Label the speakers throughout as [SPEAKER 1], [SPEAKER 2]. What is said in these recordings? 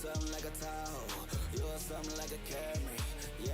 [SPEAKER 1] something like a Tahoe. You are something like a Camry. Yeah.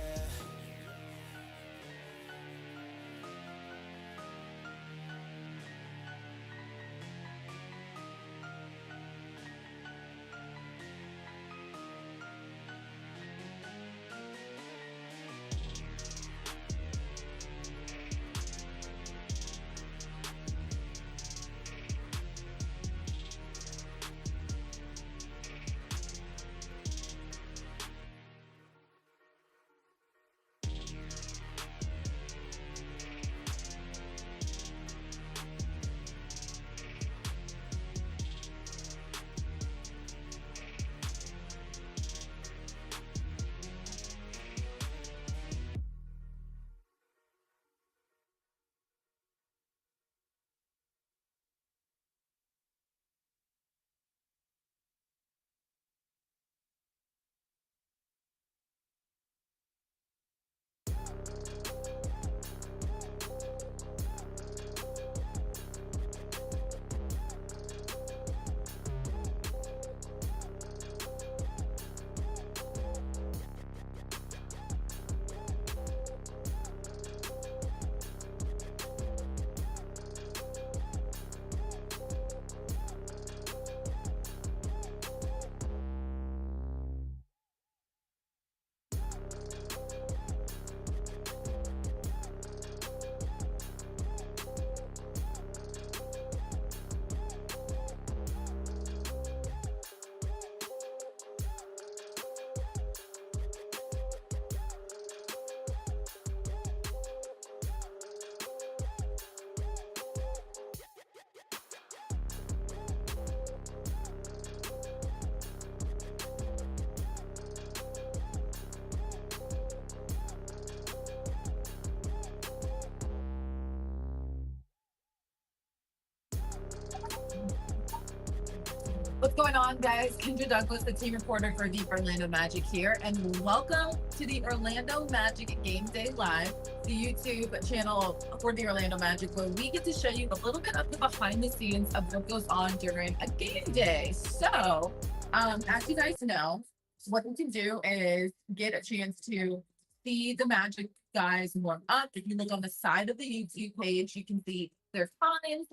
[SPEAKER 2] What's going on, guys? Kendra Douglas, the team reporter for the Orlando Magic here, and welcome to the Orlando Magic Game Day Live, the YouTube channel for the Orlando Magic, where we get to show you a little bit of the behind the scenes of what goes on during a game day. So, as you guys know, what we can do is get a chance to see the Magic guys warm up. If you look on the side of the YouTube page, you can see their times,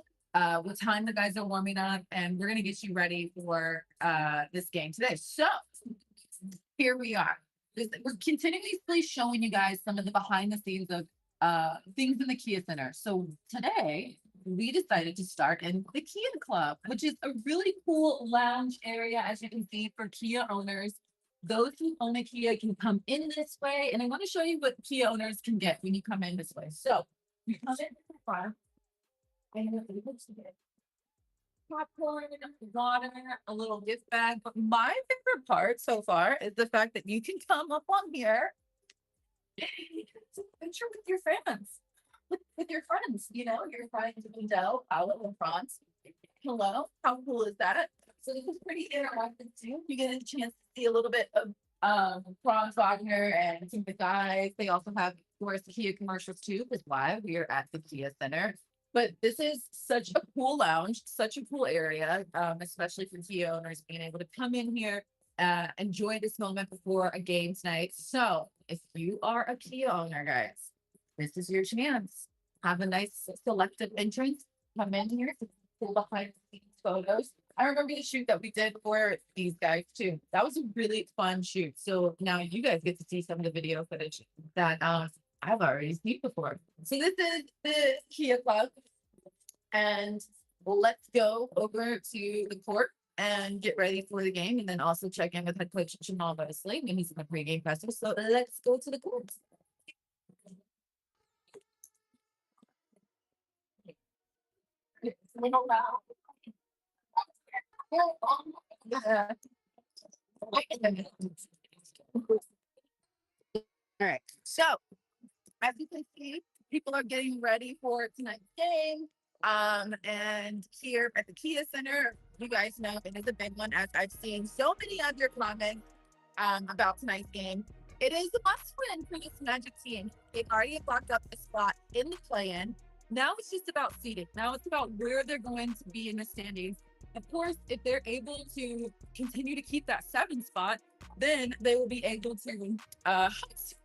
[SPEAKER 2] what time the guys are warming up, and we're going to get you ready for this game today. So here we are. We're continuously showing you guys some of the behind the scenes of things in the Kia Center. So today we decided to start in the Kia Club, which is a really cool lounge area, as you can see, for Kia owners. Those who own a Kia can come in this way, and I want to show you what Kia owners can get when you come in this way. So you come in the front, and you're able to get popcorn, water, a little gift bag. But my favorite part so far is the fact that you can come up on here and you can take a picture with your friends. With your friends, you know, you're trying to Miguel, Paolo, and Franz. Hello, how cool is that? So this is pretty interactive too. You get a chance to see a little bit of Franz Wagner and some of the guys. They also have, of course, Kia commercials too, because why we are at the Kia Center. But this is such a cool lounge, such a cool area, especially for Kia owners being able to come in here, enjoy this moment before a game tonight. So if you are a Kia owner, guys, this is your chance. Have a nice selective entrance. Come in here to pull behind the scenes photos. I remember the shoot that we did for these guys too. That was a really fun shoot. So now you guys get to see some of the video footage that I've already seen before. So this is the Kia Club, and let's go over to the court and get ready for the game, and then also check in with head coach Jamal Wesley when he's in the pregame presser. So let's go to the court. Yeah. All right. So as you can see, people are getting ready for tonight's game. And here at the Kia Center, you guys know it is a big one, as I've seen so many of your comments about tonight's game. It is a must win for this Magic team. They've already locked up a spot in the play-in. Now it's just about seeding. Now it's about where they're going to be in the standings Of course, if they're able to continue to keep that 7 spot, then they will be able to host.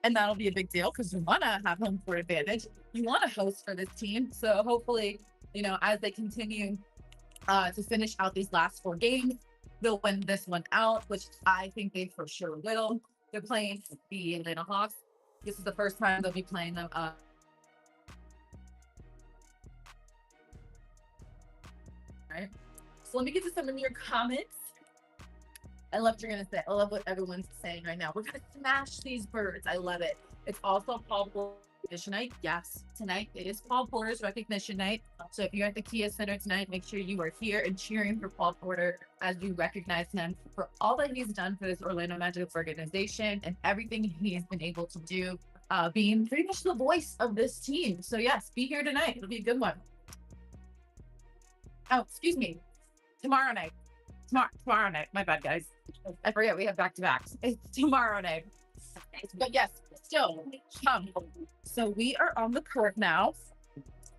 [SPEAKER 2] And that'll be a big deal because you want to have home court advantage. You want to host for this team. So hopefully, as they continue to finish out these last 4 games, they'll win this one out, which I think they for sure will. They're playing the Atlanta Hawks. This is the first time they'll be playing them. Right. So let me get to some of your comments. I love what you're gonna say. I love what everyone's saying right now. We're gonna smash these birds. I love it. It's also Paul Porter recognition night. Yes, tonight it is Paul Porter's recognition night. So if you're at the Kia Center tonight, make sure you are here and cheering for Paul Porter as you recognize him for all that he's done for this Orlando Magic organization and everything he's been able to do, being pretty much the voice of this team. So yes, be here tonight. It'll be a good one. Oh, excuse me. Tomorrow night. Tomorrow night. My bad, guys. I forget we have back-to-backs. It's tomorrow night. But yes, still, so we are on the court now.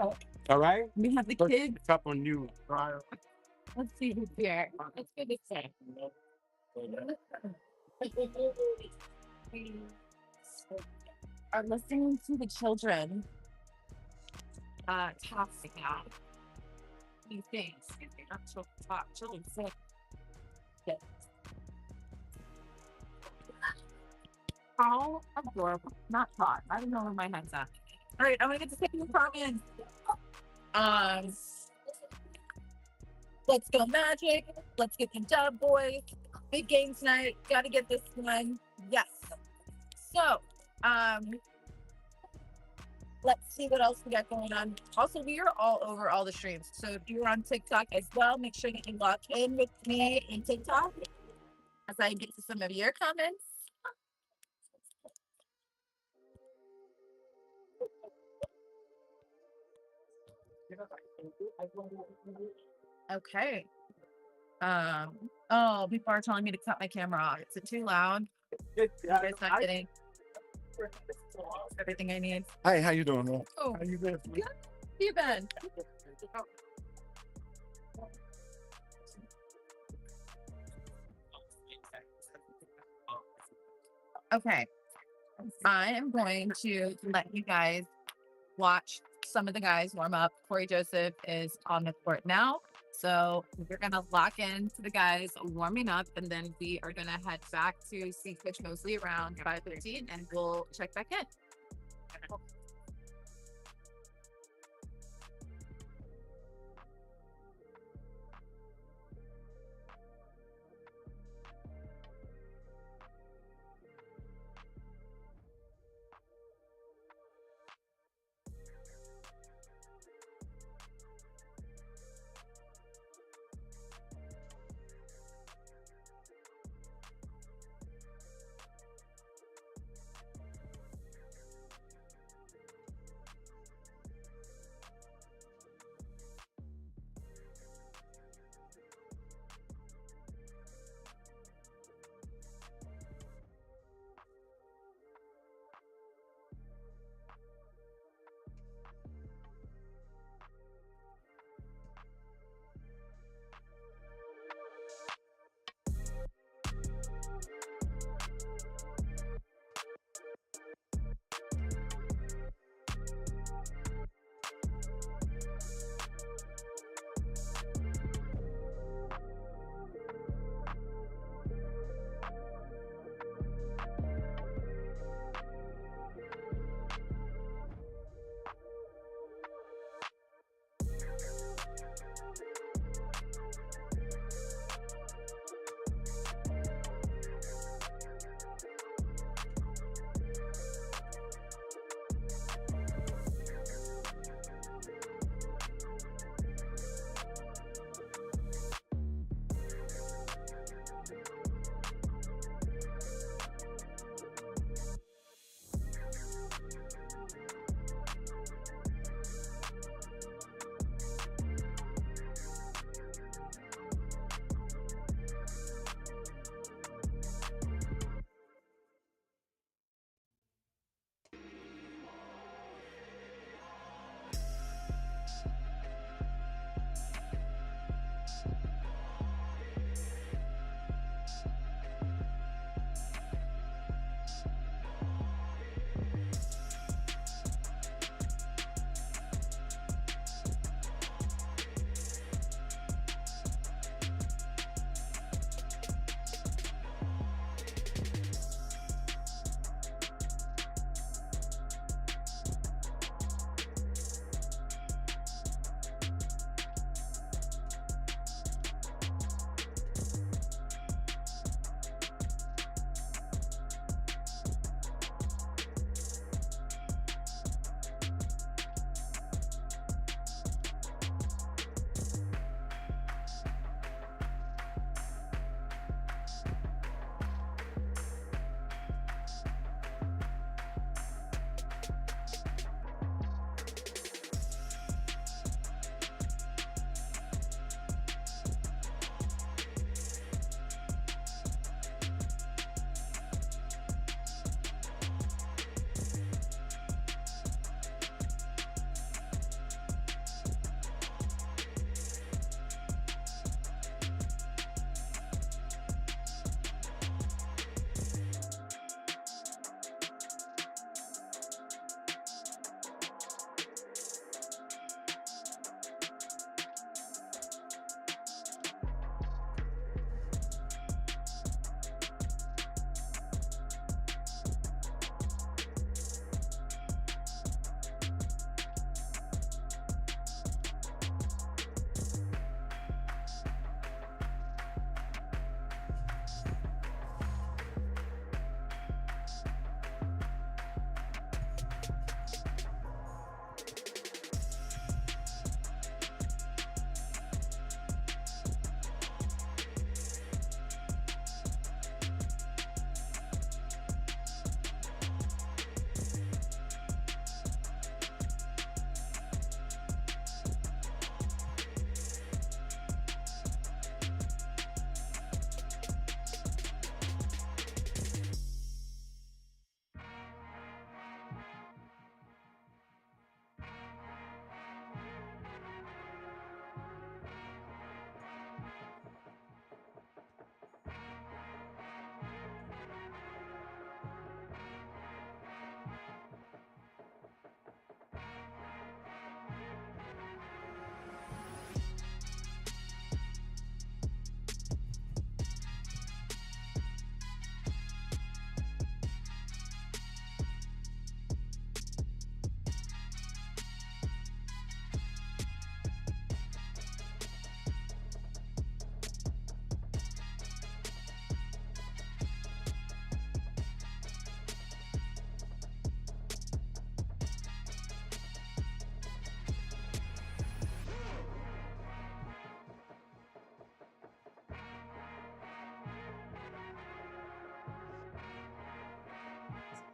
[SPEAKER 3] All right.
[SPEAKER 2] We have the
[SPEAKER 3] Let's
[SPEAKER 2] kids.
[SPEAKER 3] pick up on you.
[SPEAKER 2] Let's see who's here. It's good to say. Are listening to the children talk about these things. Not children talk, children say. Yes. How adorable. Not talk. I don't know where my head's at. All right, I'm gonna get to second comments. Let's go Magic. Let's get the dub, boys. Big game tonight. Gotta get this one. Yes. So, let's see what else we got going on. Also, we are all over all the streams. So if you're on TikTok as well, make sure that you log in with me in TikTok as I get to some of your comments. Okay. Oh, people are telling me to cut my camera off. Is it too loud? You guys not getting everything I need?
[SPEAKER 3] Hi, how you doing, man?
[SPEAKER 2] Oh,
[SPEAKER 3] How you been?
[SPEAKER 2] good. How you been? Okay. I am going to let you guys watch some of the guys warm up. Corey Joseph is on the court now. So we're going to lock into the guys warming up, and then we are going to head back to see Coach Mosley around 5:15, and we'll check back in.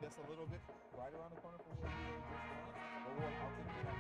[SPEAKER 4] just a little bit right around the corner from where we were just now. But I'll take you back.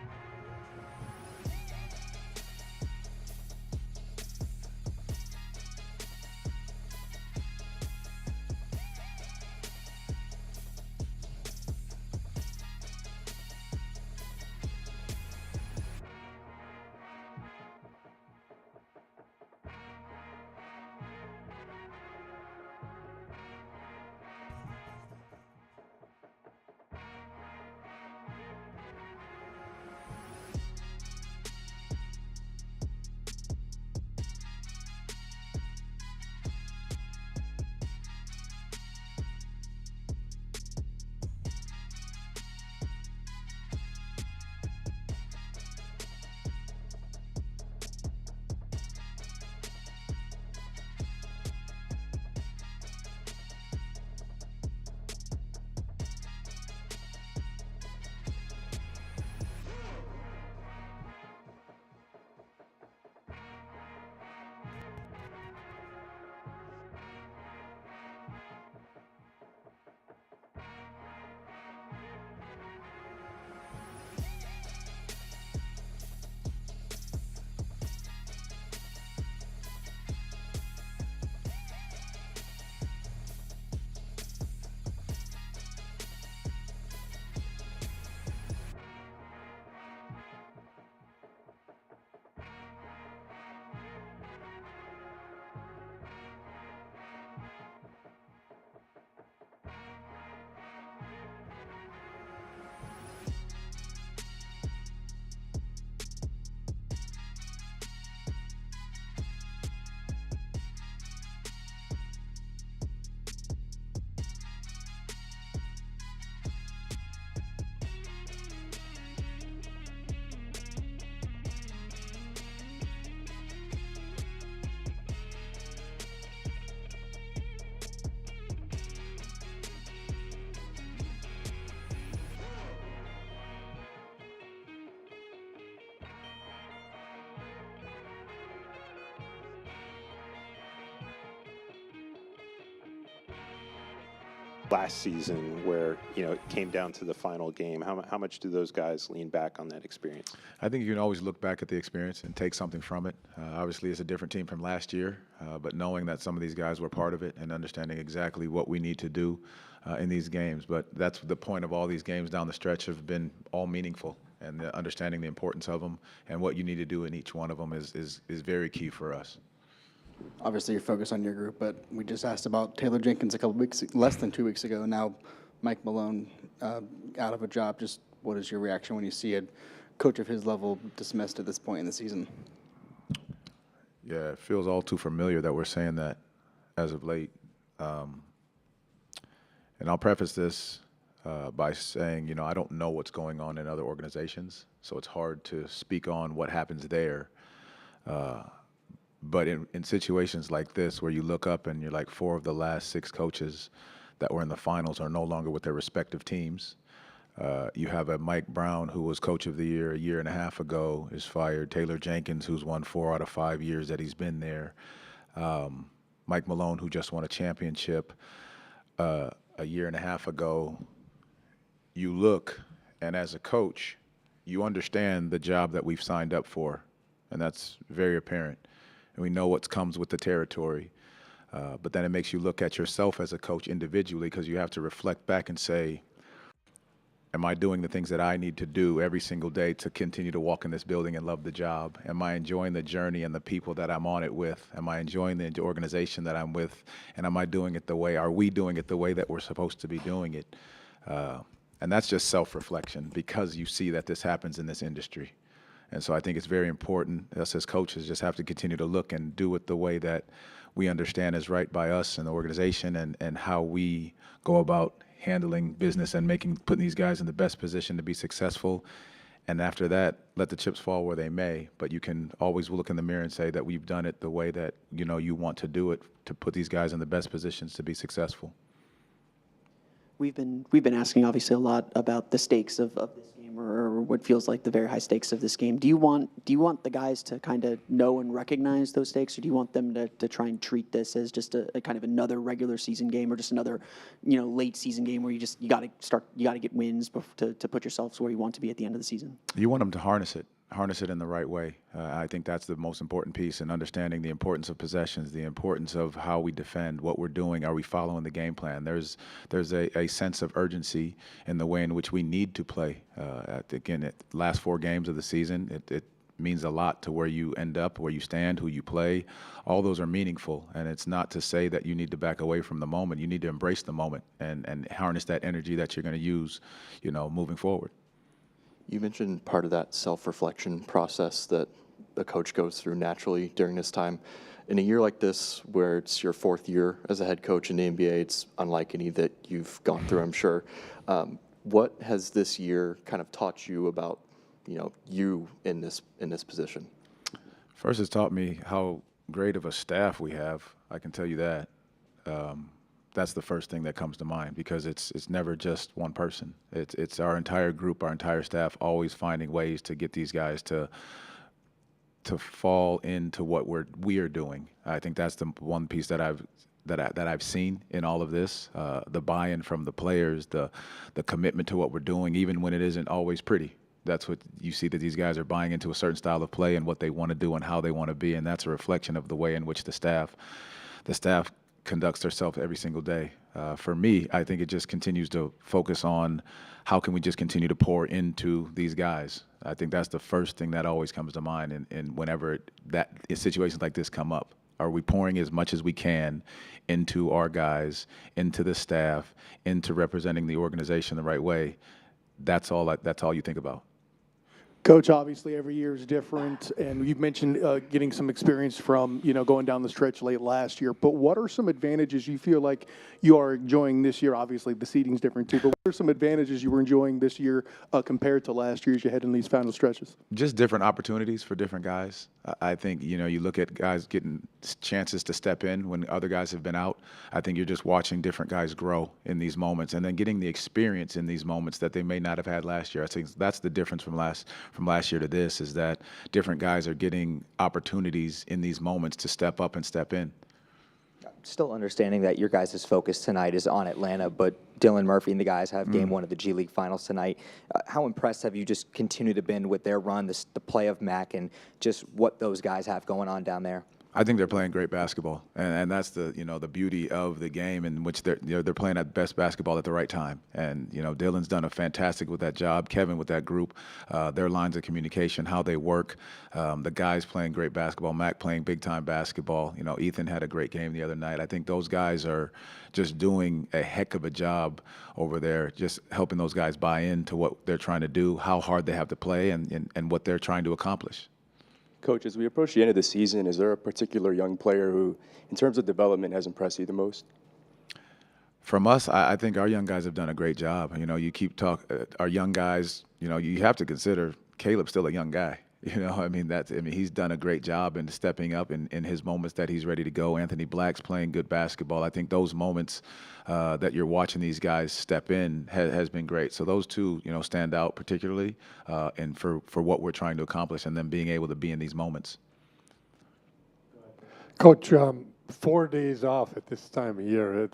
[SPEAKER 5] Last season where, it came down to the final game. How much do those guys lean back on that experience?
[SPEAKER 4] I think you can always look back at the experience and take something from it. Obviously, it's a different team from last year, but knowing that some of these guys were part of it and understanding exactly what we need to do in these games. But that's the point of all these games down the stretch have been all meaningful, and understanding the importance of them and what you need to do in each one of them is very key for us.
[SPEAKER 6] Obviously, you're focused on your group, but we just asked about Taylor Jenkins a couple weeks, less than 2 weeks ago. Now, Mike Malone out of a job. Just what is your reaction when you see a coach of his level dismissed at this point in the season?
[SPEAKER 4] Yeah, it feels all too familiar that we're saying that as of late. And I'll preface this by saying, I don't know what's going on in other organizations, so it's hard to speak on what happens there. But in situations like this, where you look up and you're like 4 of the last 6 coaches that were in the finals are no longer with their respective teams. You have a Mike Brown, who was coach of the year a year and a half ago, is fired. Taylor Jenkins, who's won 4 out of 5 years that he's been there. Mike Malone, who just won a championship a year and a half ago. You look, and as a coach, you understand the job that we've signed up for, and that's very apparent. And we know what comes with the territory. But then it makes you look at yourself as a coach individually, because you have to reflect back and say, am I doing the things that I need to do every single day to continue to walk in this building and love the job? Am I enjoying the journey and the people that I'm on it with? Am I enjoying the organization that I'm with? And are we doing it the way that we're supposed to be doing it? And that's just self-reflection, because you see that this happens in this industry. And so I think it's very important, us as coaches just have to continue to look and do it the way that we understand is right by us and the organization, and how we go about handling business and putting these guys in the best position to be successful. And after that, let the chips fall where they may. But you can always look in the mirror and say that we've done it the way that you want to do it, to put these guys in the best positions to be successful.
[SPEAKER 7] We've been asking obviously a lot about the stakes of this game game or what feels like the very high stakes of this game. Do you want the guys to kind of know and recognize those stakes, or do you want them to try and treat this as just a kind of another regular season game, or just another, late season game where you got to get wins to put yourselves where you want to be at the end of the season?
[SPEAKER 4] You want them to harness it in the right way. I think that's the most important piece, in understanding the importance of possessions, the importance of how we defend, what we're doing, are we following the game plan. There's a sense of urgency in the way in which we need to play. Again, last 4 games of the season, it means a lot to where you end up, where you stand, who you play. All those are meaningful, and it's not to say that you need to back away from the moment. You need to embrace the moment and harness that energy that you're going to use, moving forward.
[SPEAKER 8] You mentioned part of that self-reflection process that a coach goes through naturally during this time. In a year like this, where it's your 4th year as a head coach in the NBA, it's unlike any that you've gone through, I'm sure. What has this year kind of taught you about, you in this position?
[SPEAKER 4] First, it's taught me how great of a staff we have. I can tell you that. That's the first thing that comes to mind, because it's never just one person. It's our entire group, our entire staff, always finding ways to get these guys to fall into what we are doing. I think that's the one piece that I've seen in all of this, the buy-in from the players, the commitment to what we're doing, even when it isn't always pretty. That's what you see, that these guys are buying into a certain style of play and what they want to do and how they want to be, and that's a reflection of the way in which the staff conducts themselves every single day. For me, I think it just continues to focus on how can we just continue to pour into these guys. I think that's the first thing that always comes to mind, and whenever situations like this come up. Are we pouring as much as we can into our guys, into the staff, into representing the organization the right way? That's all you think about.
[SPEAKER 9] Coach, obviously every year is different, and you've mentioned getting some experience from, going down the stretch late last year. But what are some advantages you feel like you are enjoying this year? Obviously, the seating's different too, but what are some advantages you were enjoying this year compared to last year as you head in these final stretches?
[SPEAKER 4] Just different opportunities for different guys. I think, you look at guys getting chances to step in when other guys have been out. I think you're just watching different guys grow in these moments, and then getting the experience in these moments that they may not have had last year. I think that's the difference from last year to this, is that different guys are getting opportunities in these moments to step up and step in.
[SPEAKER 10] Still understanding that your guys' focus tonight is on Atlanta, but Dylan Murphy and the guys have game 1 of the G League Finals tonight. How impressed have you just continued to been with their run, the play of Mac, and just what those guys have going on down there?
[SPEAKER 4] I think they're playing great basketball, and that's the the beauty of the game, in which they're playing at best basketball at the right time. And Dylan's done a fantastic with that job. Kevin with that group, their lines of communication, how they work. The guys playing great basketball. Mac playing big time basketball. Ethan had a great game the other night. I think those guys are just doing a heck of a job over there, just helping those guys buy into what they're trying to do, how hard they have to play, and what they're trying to accomplish.
[SPEAKER 11] Coach, as we approach the end of the season, is there a particular young player who, in terms of development, has impressed you the most?
[SPEAKER 4] From us, I think our young guys have done a great job. You keep our young guys. You have to consider Caleb's still a young guy. He's done a great job in stepping up in his moments that he's ready to go. Anthony Black's playing good basketball. I think those moments that you're watching these guys step in has been great. So those two, stand out particularly, and for what we're trying to accomplish, and then being able to be in these moments.
[SPEAKER 12] Coach, 4 days off at this time of year,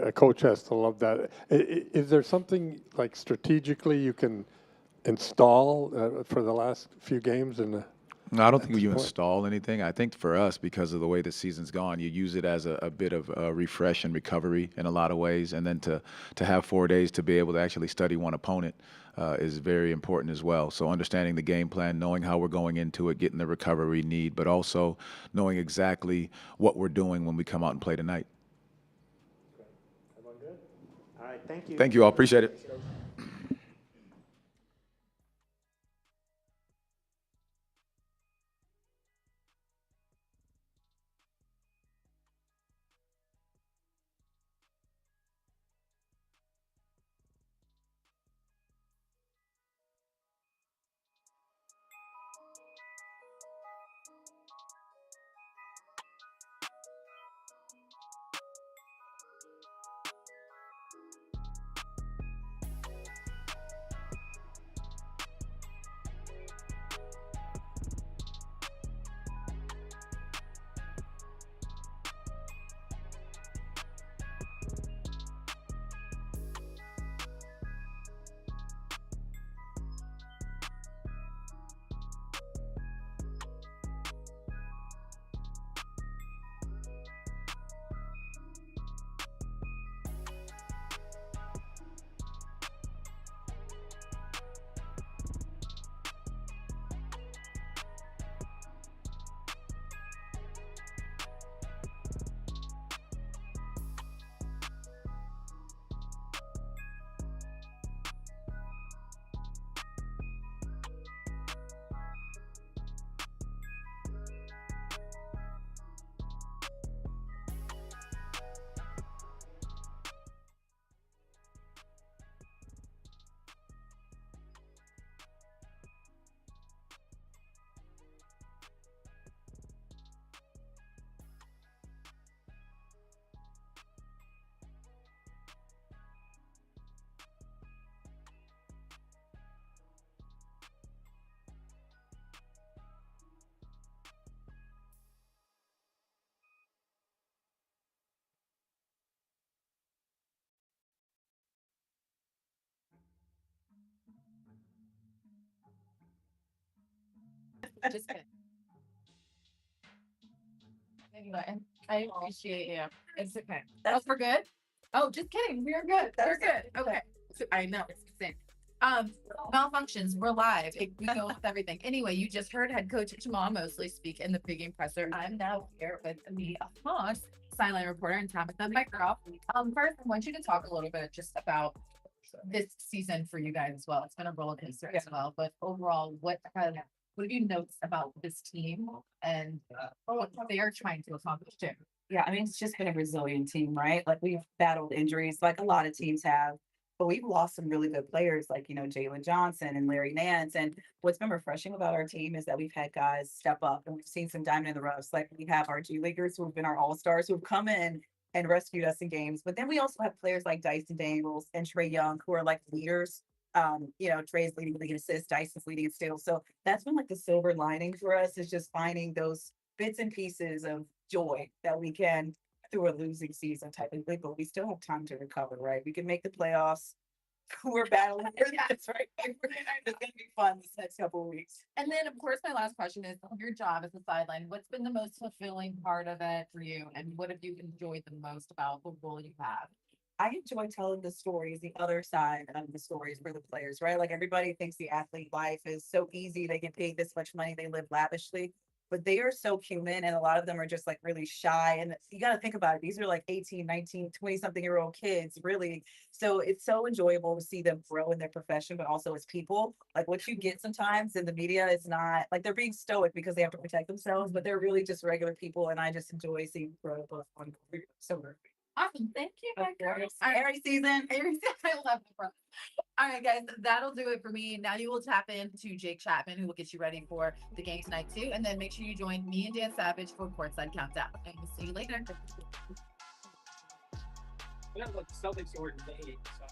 [SPEAKER 12] a coach has to love that. Is there something like strategically you can install for the last few games? No,
[SPEAKER 4] I don't think you install anything. I think for us, because of the way the season's gone, you use it as a bit of a refresh and recovery in a lot of ways. And then to have 4 days to be able to actually study one opponent is very important as well. So understanding the game plan, knowing how we're going into it, getting the recovery we need, but also knowing exactly what we're doing when we come out and play tonight.
[SPEAKER 7] Everyone good? All right, thank you.
[SPEAKER 4] Thank you all. Appreciate it.
[SPEAKER 2] Just kidding. Anyway, I appreciate you. It's okay. That's for good. Oh, just kidding. We're good. We're good. Okay. So, I know it's the same. Malfunctions. We're live. We go with everything. Anyway, you just heard head coach Jamal Mosley speak in the pregame presser. I'm now here with the Haas sideline reporter and Tabitha McGraw. First, I want you to talk a little bit just about this season for you guys as well. It's been a roller coaster as well, but overall, what have you noticed about this team and what they're trying to accomplish too?
[SPEAKER 13] Yeah, I mean, it's just been a resilient team, right? Like we've battled injuries like a lot of teams have, but we've lost some really good players like, Jalen Johnson and Larry Nance. And what's been refreshing about our team is that we've had guys step up and we've seen some diamond in the roughs. Like we have our G Leaguers who have been our all-stars who have come in and rescued us in games. But then we also have players like Dyson Daniels and Trey Young who are like leaders. Trey's leading the league in assists, Dyson's leading in steals. So that's been like the silver lining for us is just finding those bits and pieces of joy that we can through a losing season technically, but we still have time to recover, right? We can make the playoffs. We're battling that's right. It's gonna be fun this next couple of weeks.
[SPEAKER 2] And then, of course, my last question is your job as a sideline. What's been the most fulfilling part of it for you, and what have you enjoyed the most about the role you have?
[SPEAKER 13] I enjoy telling the stories, the other side of the stories for the players, right? Like everybody thinks the athlete life is so easy. They get paid this much money, they live lavishly, but they are so human. And a lot of them are just like really shy. And you got to think about it. These are like 18, 19, 20 something year old kids, really. So it's so enjoyable to see them grow in their profession, but also as people. Like what you get sometimes in the media is not like they're being stoic because they have to protect themselves, but they're really just regular people. And I just enjoy seeing growth on so
[SPEAKER 2] Awesome. Thank you.
[SPEAKER 13] Every season.
[SPEAKER 2] I love the front. All right, guys, that'll do it for me. Now you will tap into Jake Chapman, who will get you ready for the game tonight, too. And then make sure you join me and Dan Savage for Courtside Countdown. And we'll see you later.
[SPEAKER 3] We have like Celtics or today, so.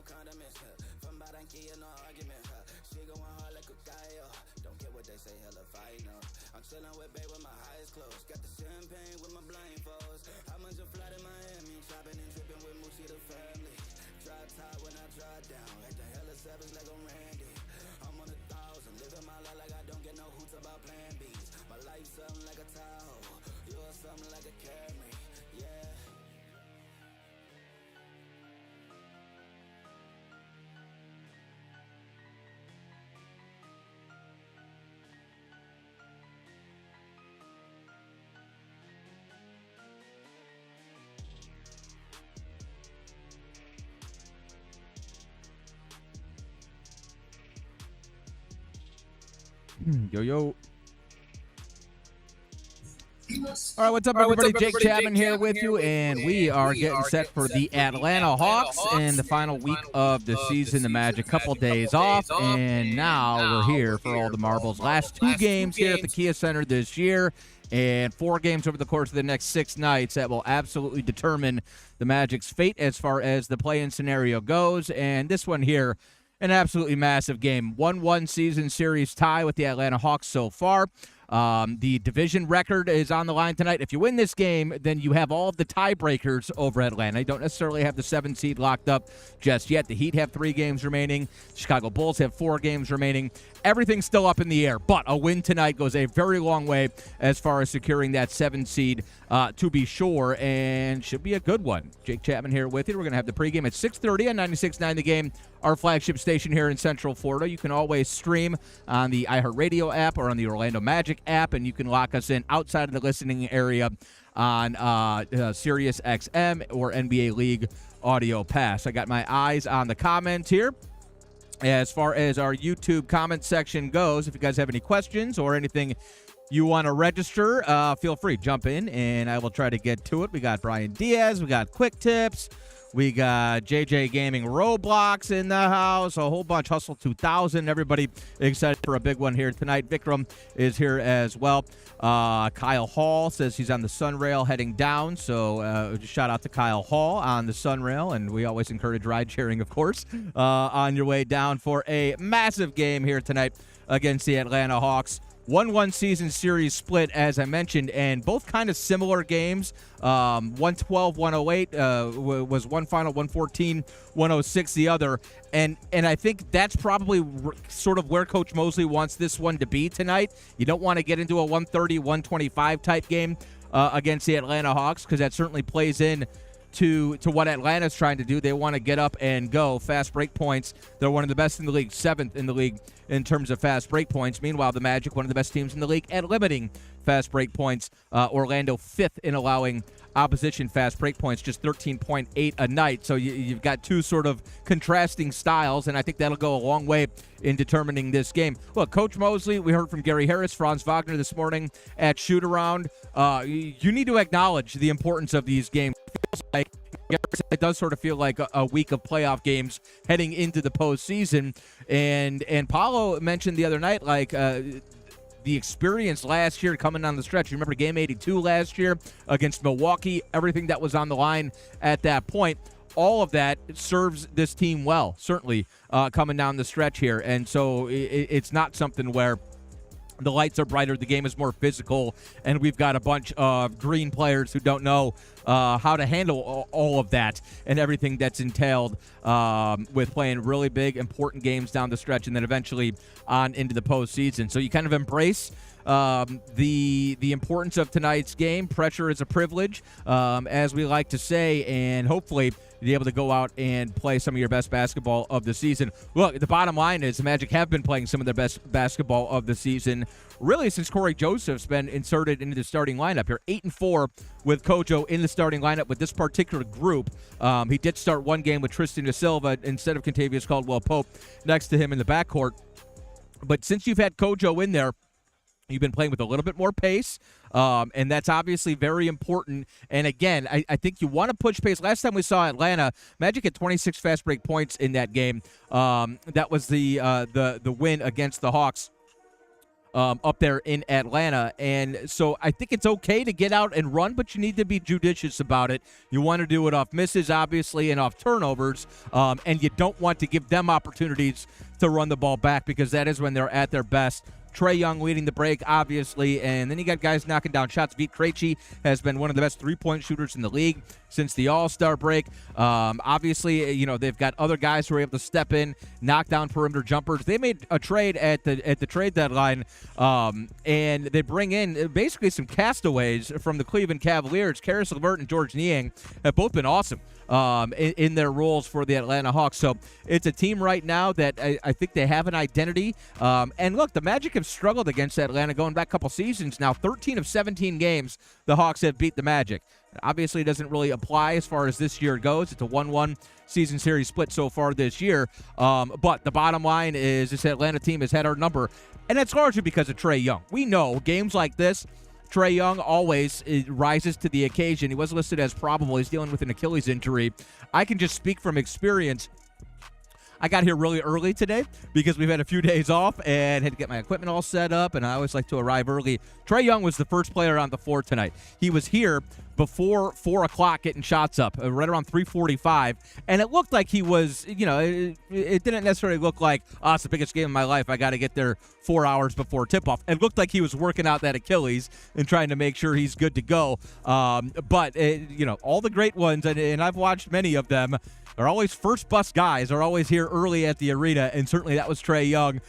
[SPEAKER 1] condiments. From Badanki and no argument. She going hard like a guy. Don't care what they say, hella fight, no. I'm chilling with babe with my eyes closed. Got the champagne with my blindfolds. I'm a flat in Miami. Chopping and dripping with Moochie the family. Try top when I drop down. Like the hella savage like I'm Randy. I'm on 1,000. Living my life like I don't get no hoots about plan B's. My life something like a Tahoe. You're something like a Camry. Yeah.
[SPEAKER 14] Yo, yo. All right, what's up, everybody? Jake Chapman here with you, and we are getting set for the Atlanta Hawks in the final week of the season. The Magic, couple days off, and now we're here for all the marbles. Last 2 games here at the Kia Center this year, and 4 games over the course of the next 6 nights that will absolutely determine the Magic's fate as far as the play-in scenario goes. And this one here, an absolutely massive game. 1-1 season series tie with the Atlanta Hawks so far. The division record is on the line tonight. If you win this game, then you have all of the tiebreakers over Atlanta. You don't necessarily have the 7 seed locked up just yet. The Heat have 3 games remaining. The Chicago Bulls have 4 games remaining. Everything's still up in the air, but a win tonight goes a very long way as far as securing that 7 seed to be sure, and should be a good one. Jake Chapman here with you. We're going to have the pregame at 6:30 on 96.9 The Game, our flagship station here in Central Florida. You can always stream on the iHeartRadio app or on the Orlando Magic app, and you can lock us in outside of the listening area on Sirius XM or NBA League Audio Pass. I got my eyes on the comments here. As far as our YouTube comment section goes, if you guys have any questions or anything you want to register, feel free. Jump in, and I will try to get to it. We got Brian Diaz. We got Quick Tips. We got JJ Gaming Roblox in the house. A whole bunch. Hustle 2000. Everybody excited for a big one here tonight. Vikram is here as well. Kyle Hall says he's on the Sunrail heading down. So just shout out to Kyle Hall on the Sunrail. And we always encourage ride sharing, of course, on your way down for a massive game here tonight against the Atlanta Hawks. 1-1 season series split, as I mentioned, and both kind of similar games. 112-108 was one final, 114-106 the other. And I think that's probably sort of where Coach Mosley wants this one to be tonight. You don't want to get into a 130-125 type game against the Atlanta Hawks, because that certainly plays in to what Atlanta's trying to do. They want to get up and go. Fast break points, they're one of the best in the league, 7th in the league in terms of fast break points. Meanwhile, the Magic, one of the best teams in the league at limiting fast break points. Orlando, 5th in allowing opposition fast break points, just 13.8 a night. So you've got 2 sort of contrasting styles, and I think that'll go a long way in determining this game. Look, Coach Mosley, we heard from Gary Harris, Franz Wagner this morning at Shoot-Around. You need to acknowledge the importance of these games. Like, it does sort of feel like a week of playoff games heading into the postseason. And Paulo mentioned the other night, like, the experience last year coming down the stretch. You remember Game 82 last year against Milwaukee, everything that was on the line at that point. All of that serves this team well, certainly coming down the stretch here. And so it's not something where the lights are brighter, the game is more physical, and we've got a bunch of green players who don't know how to handle all of that and everything that's entailed with playing really big, important games down the stretch and then eventually on into the postseason. So you kind of embrace the importance of tonight's game. Pressure is a privilege, as we like to say, and hopefully be able to go out and play some of your best basketball of the season. Look, the bottom line is the Magic have been playing some of their best basketball of the season, really since Corey Joseph's been inserted into the starting lineup here. 8-4 with Kojo in the starting lineup with this particular group. He did start one game with Tristan da Silva instead of Kentavious Caldwell-Pope next to him in the backcourt. But since you've had Kojo in there, you've been playing with a little bit more pace, and that's obviously very important. And again, I think you want to push pace. Last time we saw Atlanta, Magic had 26 fast break points in that game. That was the win against the Hawks up there in Atlanta. And so I think it's okay to get out and run, but you need to be judicious about it. You want to do it off misses, obviously, and off turnovers, and you don't want to give them opportunities to run the ball back because that is when they're at their best. Trae Young leading the break, obviously, and then you got guys knocking down shots. Vit Krejci has been one of the best three-point shooters in the league since the All-Star break. Obviously, they've got other guys who are able to step in, knock down perimeter jumpers. They made a trade at the trade deadline, and they bring in basically some castaways from the Cleveland Cavaliers. Karis LeVert and George Niang have both been awesome in their roles for the Atlanta Hawks. So it's a team right now that I think they have an identity. And look, the Magic have struggled against Atlanta going back a couple seasons now. 13 of 17 games the Hawks have beat the Magic. Obviously, it doesn't really apply as far as this year goes. It's a 1-1 season series split so far this year. But the bottom line is this Atlanta team has had our number, and that's largely because of Trae Young. We know games like this, Trae Young always rises to the occasion. He was listed as probable. He's dealing with an Achilles injury. I can just speak from experience. I got here really early today because we've had a few days off and had to get my equipment all set up, and I always like to arrive early. Trae Young was the first player on the floor tonight. He was here before 4 o'clock getting shots up, right around 3:45, and it looked like he was, it didn't necessarily look like, it's the biggest game of my life. I got to get there 4 hours before tip-off. It looked like he was working out that Achilles and trying to make sure he's good to go. But all the great ones, and I've watched many of them, are always first bus guys, are always here early at the arena, and certainly that was Trae Young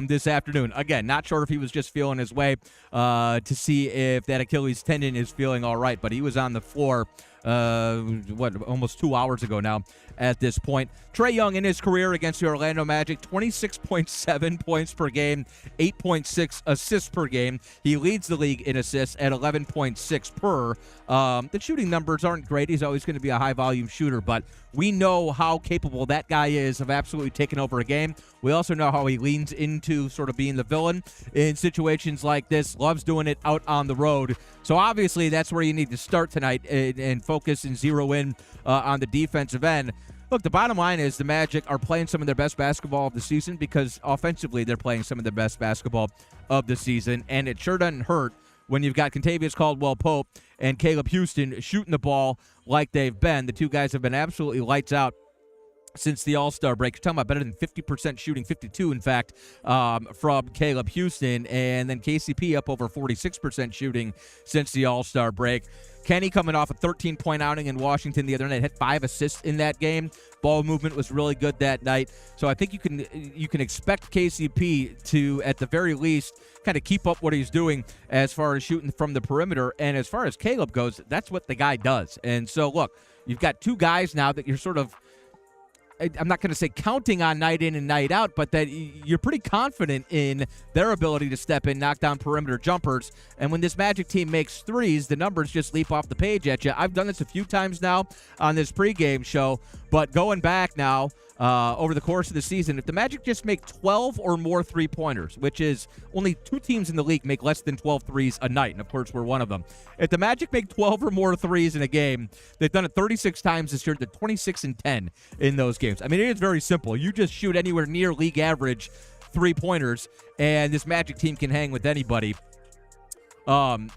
[SPEAKER 14] this afternoon. Again, not sure if he was just feeling his way to see if that Achilles tendon is feeling all right, but he was on the floor almost 2 hours ago now at this point. Trae Young in his career against the Orlando Magic, 26.7 points per game, 8.6 assists per game. He leads the league in assists at 11.6 per. The shooting numbers aren't great. He's always going to be a high-volume shooter, but we know how capable that guy is of absolutely taking over a game. We also know how he leans into sort of being the villain in situations like this, loves doing it out on the road. So obviously that's where you need to start tonight and focus and zero in on the defensive end. Look, the bottom line is the Magic are playing some of their best basketball of the season because offensively they're playing some of the best basketball of the season, and it sure doesn't hurt when you've got Kentavious Caldwell-Pope and Caleb Houston shooting the ball like they've been. The two guys have been absolutely lights out since the All-Star break. You're talking about better than 50% shooting, 52 in fact, from Caleb Houston, and then KCP up over 46% shooting since the All-Star break. Kenny coming off a 13-point outing in Washington the other night, had 5 assists in that game. Ball movement was really good that night. So I think you can expect KCP to, at the very least, kind of keep up what he's doing as far as shooting from the perimeter. And as far as Caleb goes, that's what the guy does. And so, look, you've got two guys now that you're sort of, I'm not going to say counting on night in and night out, but that you're pretty confident in their ability to step in, knock down perimeter jumpers. And when this Magic team makes threes, the numbers just leap off the page at you. I've done this a few times now on this pregame show, but going back now over the course of the season, if the Magic just make 12 or more three-pointers, which is only 2 teams in the league make less than 12 threes a night, and of course we're one of them. If the Magic make 12 or more threes in a game, they've done it 36 times this year. They're 26-10 in those games. I mean, it is very simple. You just shoot anywhere near league average three-pointers, and this Magic team can hang with anybody. The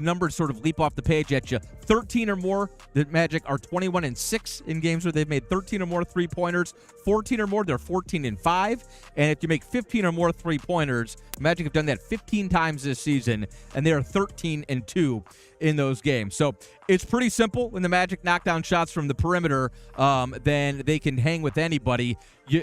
[SPEAKER 14] numbers sort of leap off the page at you. 13 or more, the Magic are 21-6 in games where they've made 13 or more three-pointers. 14 or more, they're 14-5. And if you make 15 or more three-pointers, the Magic have done that 15 times this season, and they are 13-2 in those games. So it's pretty simple. When the Magic knock down shots from the perimeter, then they can hang with anybody. You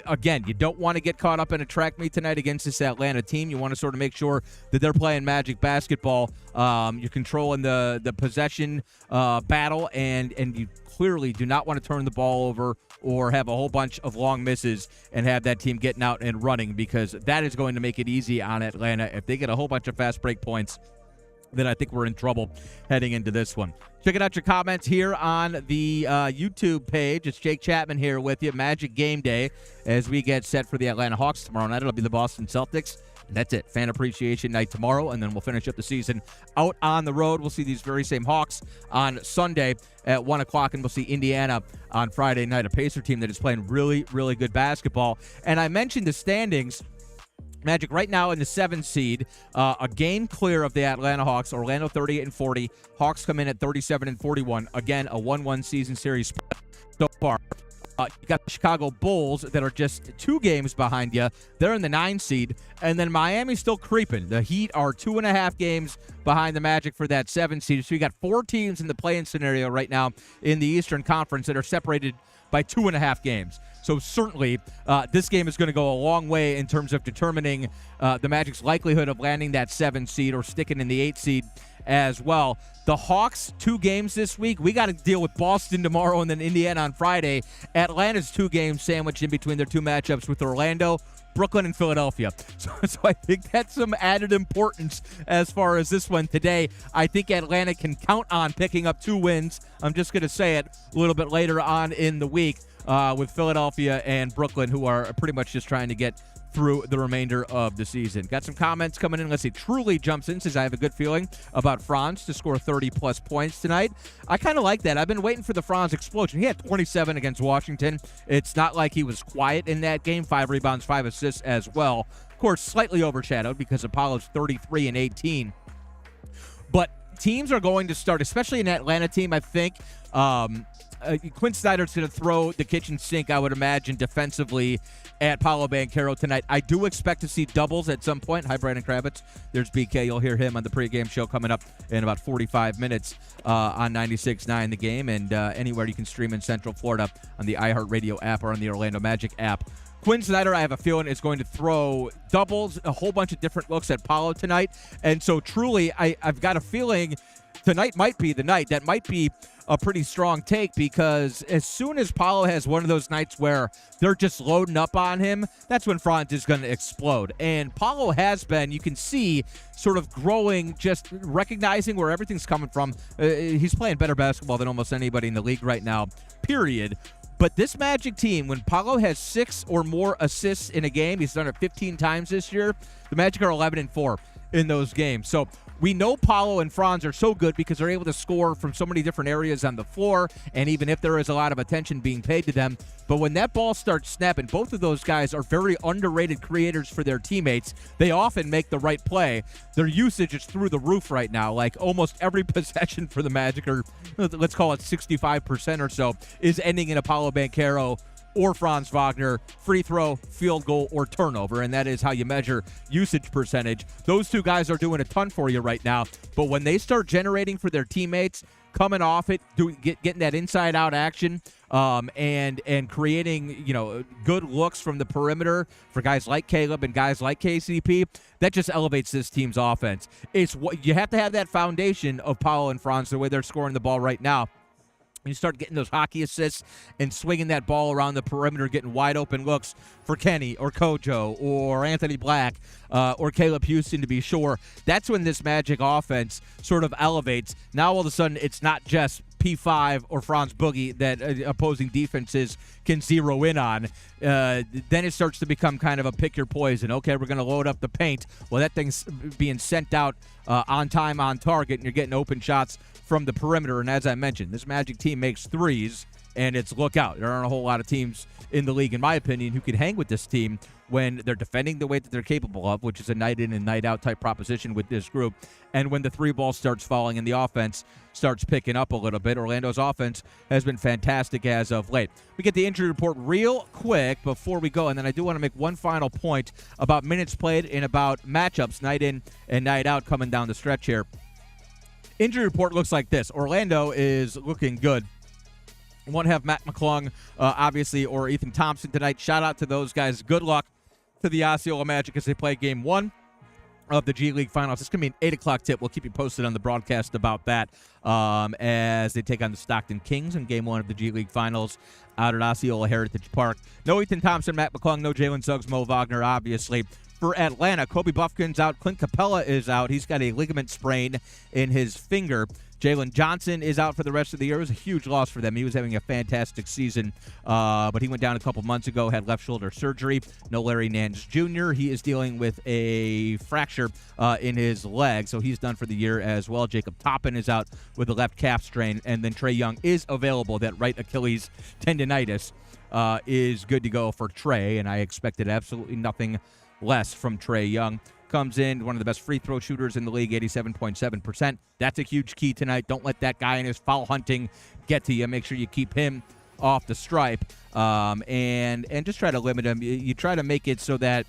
[SPEAKER 14] don't want to get caught up in a track meet tonight against this Atlanta team. You want to sort of make sure that they're playing Magic basketball. You're controlling the possession battle, and you clearly do not want to turn the ball over or have a whole bunch of long misses and have that team getting out and running, because that is going to make it easy on Atlanta. If they get a whole bunch of fast break points, then I think we're in trouble heading into this one. Checking out your comments here on the YouTube page. It's Jake Chapman here with you. Magic Game Day as we get set for the Atlanta Hawks tomorrow night. It'll be the Boston Celtics. And that's it. Fan Appreciation Night tomorrow, and then we'll finish up the season out on the road. We'll see these very same Hawks on Sunday at 1 o'clock, and we'll see Indiana on Friday night, a Pacer team that is playing really, really good basketball. And I mentioned the standings Magic right now in the 7th seed, a game clear of the Atlanta Hawks. Orlando 38-40. Hawks come in at 37-41. Again, a 1-1 season series so far. You got the Chicago Bulls that are just 2 games behind you. They're in the 9th seed. And then Miami's still creeping. The Heat are 2.5 games behind the Magic for that 7th seed. So you got 4 teams in the play-in scenario right now in the Eastern Conference that are separated by 2.5 games. So certainly this game is going to go a long way in terms of determining the Magic's likelihood of landing that 7th seed or sticking in the 8th seed as well. The Hawks, 2 games this week. We got to deal with Boston tomorrow and then Indiana on Friday. Atlanta's 2 games sandwiched in between their 2 matchups with Orlando, Brooklyn, and Philadelphia. So I think that's some added importance as far as this one today. I think Atlanta can count on picking up 2 wins. I'm just going to say it a little bit later on in the week with Philadelphia and Brooklyn, who are pretty much just trying to get through the remainder of the season. Got some comments coming in. Let's see. Truly jumps in, says, I have a good feeling about Franz to score 30-plus points tonight. I kind of like that. I've been waiting for the Franz explosion. He had 27 against Washington. It's not like he was quiet in that game. 5 rebounds, 5 assists as well. Of course, slightly overshadowed because Apollo's 33 and 18. But teams are going to start, especially an Atlanta team, I think. Quinn Snyder's going to throw the kitchen sink, I would imagine, defensively at Paolo Banchero tonight. I do expect to see doubles at some point. Hi, Brandon Kravitz. There's BK. You'll hear him on the pregame show coming up in about 45 minutes on 96.9 The Game and anywhere you can stream in Central Florida on the iHeartRadio app or on the Orlando Magic app. Quinn Snyder, I have a feeling, is going to throw doubles, a whole bunch of different looks at Paolo tonight. And so truly, I've got a feeling tonight might be the night. That might be a pretty strong take because as soon as Paolo has one of those nights where they're just loading up on him, that's when Franz is going to explode. And Paolo has been, you can see, sort of growing, just recognizing where everything's coming from. He's playing better basketball than almost anybody in the league right now, period. But this Magic team, when Paolo has 6 or more assists in a game, he's done it 15 times this year, the Magic are 11-4 in those games. So we know Paolo and Franz are so good because they're able to score from so many different areas on the floor, and even if there is a lot of attention being paid to them. But when that ball starts snapping, both of those guys are very underrated creators for their teammates. They often make the right play. Their usage is through the roof right now. Like almost every possession for the Magic, or let's call it 65% or so, is ending in a Paolo Banchero or Franz Wagner free throw, field goal, or turnover, and that is how you measure usage percentage. Those 2 guys are doing a ton for you right now, but when they start generating for their teammates, coming off it, getting that inside-out action, and creating, good looks from the perimeter for guys like Caleb and guys like KCP, that just elevates this team's offense. It's what you have to have, that foundation of Paolo and Franz the way they're scoring the ball right now. You start getting those hockey assists and swinging that ball around the perimeter, getting wide open looks for Kenny or Kojo or Anthony Black or Caleb Houston, to be sure. That's when this Magic offense sort of elevates. Now all of a sudden it's not just P5 or Franz Boogie that opposing defenses can zero in on. Then it starts to become kind of a pick your poison. Okay, we're going to load up the paint. Well, that thing's being sent out on time, on target, and you're getting open shots from the perimeter. And as I mentioned, this Magic team makes threes, and it's look out. There aren't a whole lot of teams in the league, in my opinion, who can hang with this team when they're defending the way that they're capable of, which is a night in and night out type proposition with this group, and when the 3 ball starts falling and the offense starts picking up a little bit. Orlando's offense has been fantastic as of late. We get the injury report real quick before we go, and then I do want to make one final point about minutes played and about matchups night in and night out coming down the stretch here. Injury report looks like this. Orlando is looking good. Won't have Matt McClung, obviously, or Ethan Thompson tonight. Shout out to those guys. Good luck to the Osceola Magic as they play Game 1 of the G League Finals. It's going to be an 8 o'clock tip. We'll keep you posted on the broadcast about that as they take on the Stockton Kings in Game 1 of the G League Finals out at Osceola Heritage Park. No Ethan Thompson, Matt McClung, no Jalen Suggs, Mo Wagner, obviously. For Atlanta, Kobe Buffkin's out. Clint Capella is out. He's got a ligament sprain in his finger. Jalen Johnson is out for the rest of the year. It was a huge loss for them. He was having a fantastic season, but he went down a couple months ago, had left shoulder surgery. No Larry Nance Jr. He is dealing with a fracture in his leg, so he's done for the year as well. Jacob Toppin is out with a left calf strain, and then Trae Young is available. That right Achilles tendonitis is good to go for Trae, and I expected absolutely nothing less from Trae Young. Comes in, one of the best free throw shooters in the league, 87.7%. That's a huge key tonight. Don't let that guy in his foul hunting get to you. Make sure you keep him off the stripe, and just try to limit him. You try to make it so that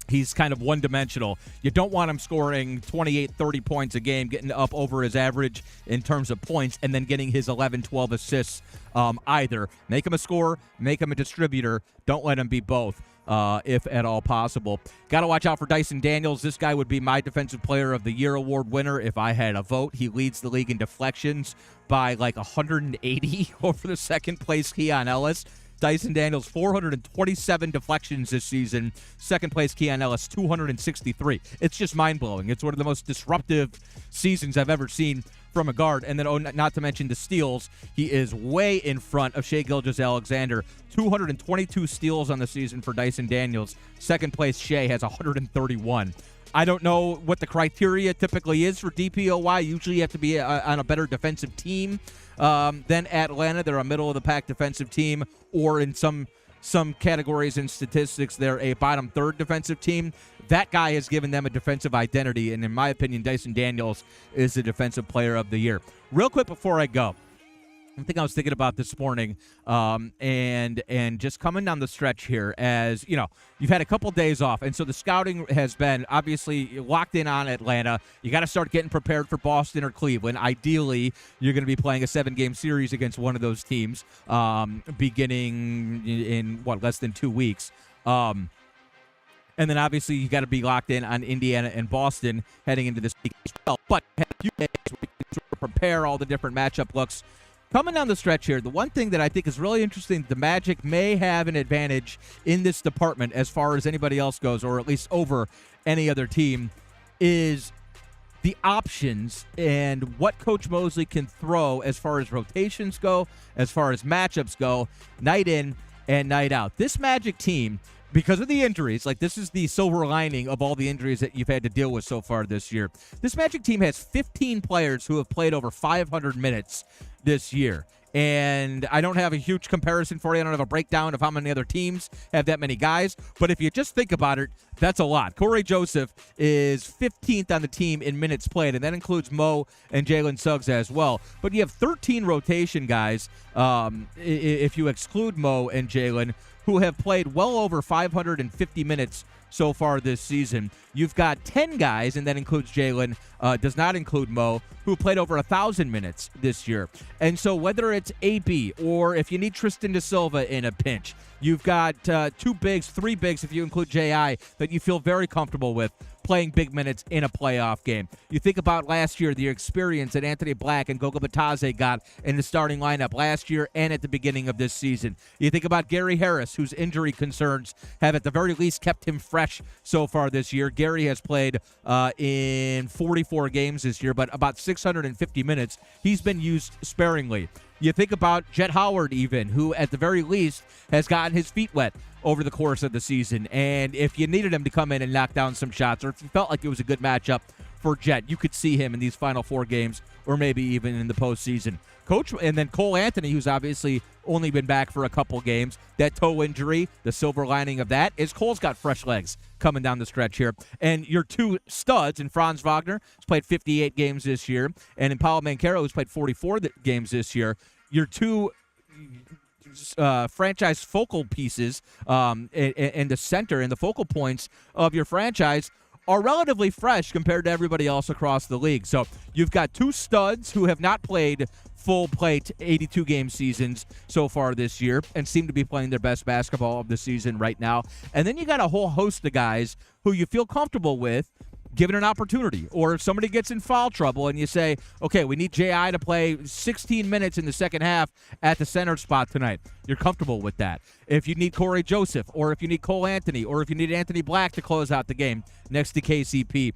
[SPEAKER 14] he's kind of one-dimensional. You don't want him scoring 28, 30 points a game, getting up over his average in terms of points, and then getting his 11, 12 assists either. Make him a scorer, make him a distributor. Don't let him be both, if at all possible. Got to watch out for Dyson Daniels. This guy would be my Defensive Player of the Year award winner if I had a vote. He leads the league in deflections by like 180 over the second-place Keon Ellis. Dyson Daniels, 427 deflections this season. Second place, Keon Ellis, 263. It's just mind-blowing. It's one of the most disruptive seasons I've ever seen from a guard. And then, not to mention the steals, he is way in front of Shai Gilgeous-Alexander. 222 steals on the season for Dyson Daniels. Second place, Shai has 131. I don't know what the criteria typically is for DPOY. Usually you have to be on a better defensive team than Atlanta. They're a middle-of-the-pack defensive team, or in some categories and statistics, they're a bottom third defensive team. That guy has given them a defensive identity, and in my opinion, Dyson Daniels is the Defensive Player of the Year. Real quick before I go, one thing I was thinking about this morning, and just coming down the stretch here, as you know, you've had a couple days off, and so the scouting has been obviously locked in on Atlanta. You got to start getting prepared for Boston or Cleveland. Ideally, you're going to be playing a 7-game series against one of those teams, beginning in less than 2 weeks. And then obviously you got to be locked in on Indiana and Boston heading into this week as well. But have a few days where you can sort of prepare all the different matchup looks. Coming down the stretch here, the one thing that I think is really interesting, the Magic may have an advantage in this department as far as anybody else goes, or at least over any other team, is the options and what Coach Mosley can throw as far as rotations go, as far as matchups go, night in and night out. This Magic team, because of the injuries, like this is the silver lining of all the injuries that you've had to deal with so far this year. This Magic team has 15 players who have played over 500 minutes this year. And I don't have a huge comparison for you. I don't have a breakdown of how many other teams have that many guys. But if you just think about it, that's a lot. Corey Joseph is 15th on the team in minutes played, and that includes Mo and Jalen Suggs as well. But you have 13 rotation guys, if you exclude Mo and Jalen, who have played well over 550 minutes so far this season. You've got 10 guys, and that includes Jalen, does not include Mo, who played over 1,000 minutes this year. And so whether it's AB or if you need Tristan Da Silva in a pinch, you've got 2 bigs, 3 bigs if you include J.I. that you feel very comfortable with playing big minutes in a playoff game. You think about last year, the experience that Anthony Black and Goga Batadze got in the starting lineup last year and at the beginning of this season. You think about Gary Harris, whose injury concerns have at the very least kept him fresh so far this year. Gary has played in 44 games this year, but about 650 minutes. He's been used sparingly. You think about Jet Howard even, who at the very least has gotten his feet wet over the course of the season. And if you needed him to come in and knock down some shots, or if you felt like it was a good matchup for Jet, you could see him in these final 4 games, or maybe even in the postseason. Coach, and then Cole Anthony, who's obviously only been back for a couple games. That toe injury, the silver lining of that is Cole's got fresh legs coming down the stretch here. And your 2 studs in Franz Wagner, who's played 58 games this year, and in Paolo Banchero, who's played 44 games this year. Your 2 franchise focal pieces and the center and the focal points of your franchise are relatively fresh compared to everybody else across the league. So you've got 2 studs who have not played full plate 82-game seasons so far this year and seem to be playing their best basketball of the season right now. And then you got a whole host of guys who you feel comfortable with given an opportunity. Or if somebody gets in foul trouble and you say, okay, we need J.I. to play 16 minutes in the second half at the center spot tonight, you're comfortable with that. If you need Corey Joseph, or if you need Cole Anthony, or if you need Anthony Black to close out the game next to KCP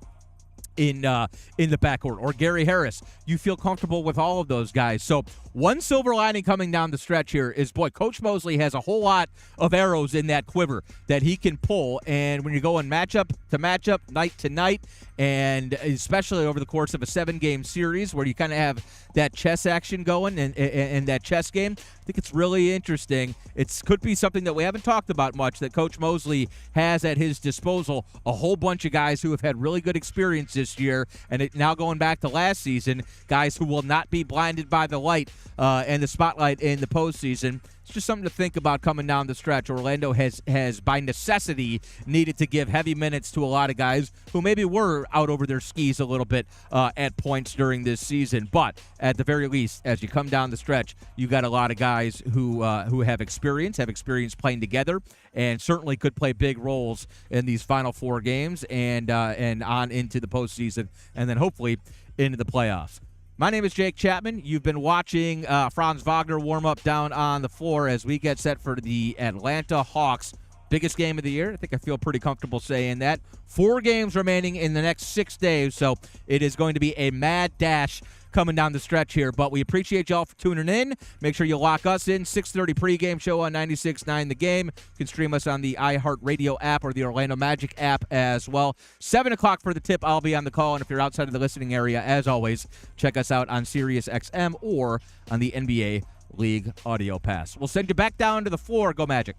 [SPEAKER 14] in the backcourt, or Gary Harris, you feel comfortable with all of those guys. So one silver lining coming down the stretch here is, boy, Coach Mosley has a whole lot of arrows in that quiver that he can pull. And when you're going matchup to matchup, night to night, and especially over the course of a 7-game series where you kind of have that chess action going and that chess game. I think it's really interesting. It could be something that we haven't talked about much, that Coach Mosley has at his disposal a whole bunch of guys who have had really good experience this year, and now going back to last season, guys who will not be blinded by the light and the spotlight in the postseason. It's just something to think about coming down the stretch. Orlando has by necessity needed to give heavy minutes to a lot of guys who maybe were out over their skis a little bit at points during this season. But at the very least, as you come down the stretch, you got a lot of guys who have experience playing together, and certainly could play big roles in these final 4 games and on into the postseason, and then hopefully into the playoffs. My name is Jake Chapman. You've been watching Franz Wagner warm up down on the floor as we get set for the Atlanta Hawks' biggest game of the year. I think I feel pretty comfortable saying that. 4 games remaining in the next 6 days, so it is going to be a mad dash coming down the stretch here. But we appreciate y'all for tuning in. Make sure you lock us in. 6:30 pregame show on 96.9 The Game. You can stream us on the iHeartRadio app or the Orlando Magic app as well. 7 o'clock for the tip. I'll be on the call. And if you're outside of the listening area, as always, check us out on SiriusXM or on the NBA League Audio Pass. We'll send you back down to the floor. Go Magic.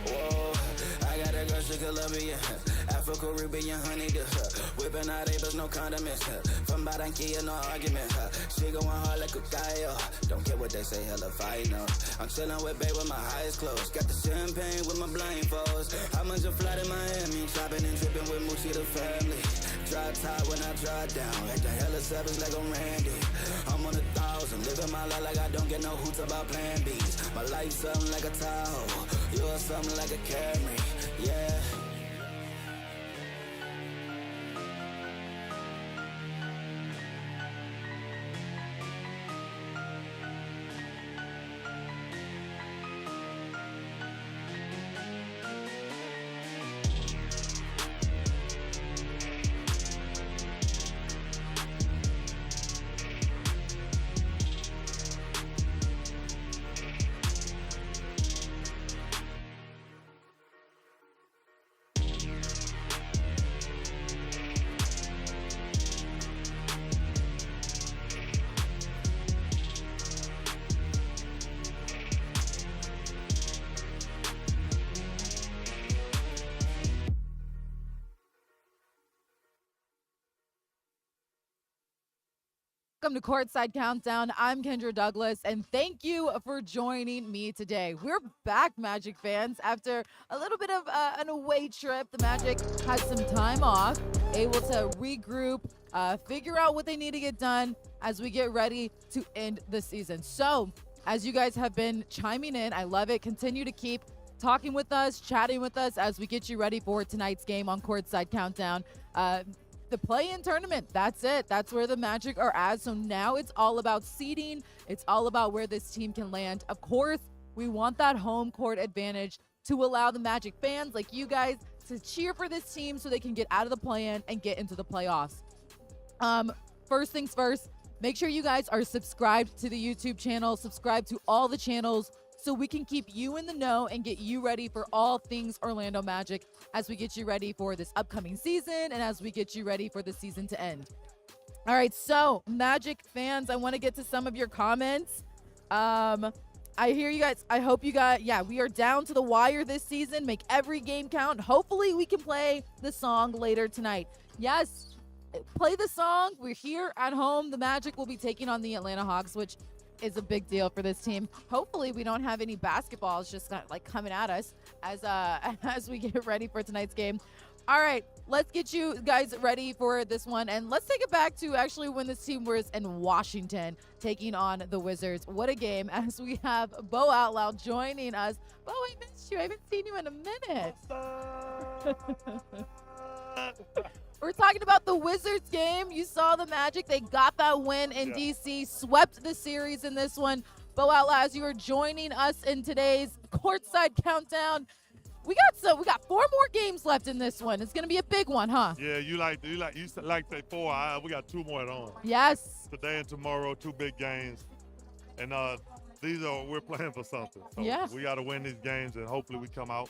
[SPEAKER 1] Whoa, I got a girl, she Colombian, Afro-Caribbean honey dip, whipping out Abels, no condiments, from Barranquilla, no argument, she going hard like a gallo, don't care what they say, hella fine, no, I'm chilling with babe with my eyes closed, got the champagne with my blindfolds, I'm just flat in Miami, shopping and dripping with Moochie the family, dry top when I dry down, acting hella savage like I'm Randy, I'm on 1,000, living my life like I don't get no hoots about plan B's, my life something like a Tahoe, you're something like a Camry, yeah.
[SPEAKER 2] Welcome to Courtside Countdown. I'm Kendra Douglas, and thank you for joining me today. We're back, Magic fans, after a little bit of an away trip. The Magic had some time off, able to regroup, figure out what they need to get done as we get ready to end the season. So, as you guys have been chiming in, I love it. Continue to keep talking with us, chatting with us as we get you ready for tonight's game on Courtside Countdown. The play-in tournament, that's it. That's where the Magic are at. So now it's all about seeding. It's all about where this team can land. Of course, we want that home court advantage to allow the Magic fans like you guys to cheer for this team so they can get out of the play-in and get into the playoffs. First things first, make sure you guys are subscribed to the YouTube channel, subscribe to all the channels, so we can keep you in the know and get you ready for all things Orlando Magic as we get you ready for this upcoming season and as we get you ready for the season to end. All right, so Magic fans, I want to get to some of your comments. I hear you guys. I hope you got, we are down to the wire this season. Make every game count. Hopefully we can play the song later tonight. Yes, play the song. We're here at home. The Magic will be taking on the Atlanta Hawks, which is a big deal for this team. Hopefully we don't have any basketballs just like coming at us as we get ready for tonight's game. All right, let's get you guys ready for this one, and let's take it back to actually when this team was in Washington taking on the Wizards. What a game, as we have Bo Outlaw joining us. Bo, I missed you. I haven't seen you in a minute. We're talking about the Wizards game. You saw the Magic. They got that win in DC, swept the series in this one. Bo Outlaw, as you are joining us in today's Courtside Countdown, we got 4 more games left in this one. It's going to be a big one, huh?
[SPEAKER 15] Yeah, you like say 4. We got 2 more at home.
[SPEAKER 2] Yes.
[SPEAKER 15] Today and tomorrow, 2 big games. And we're playing for something. So
[SPEAKER 2] yeah.
[SPEAKER 15] We got to win these games, and hopefully we come out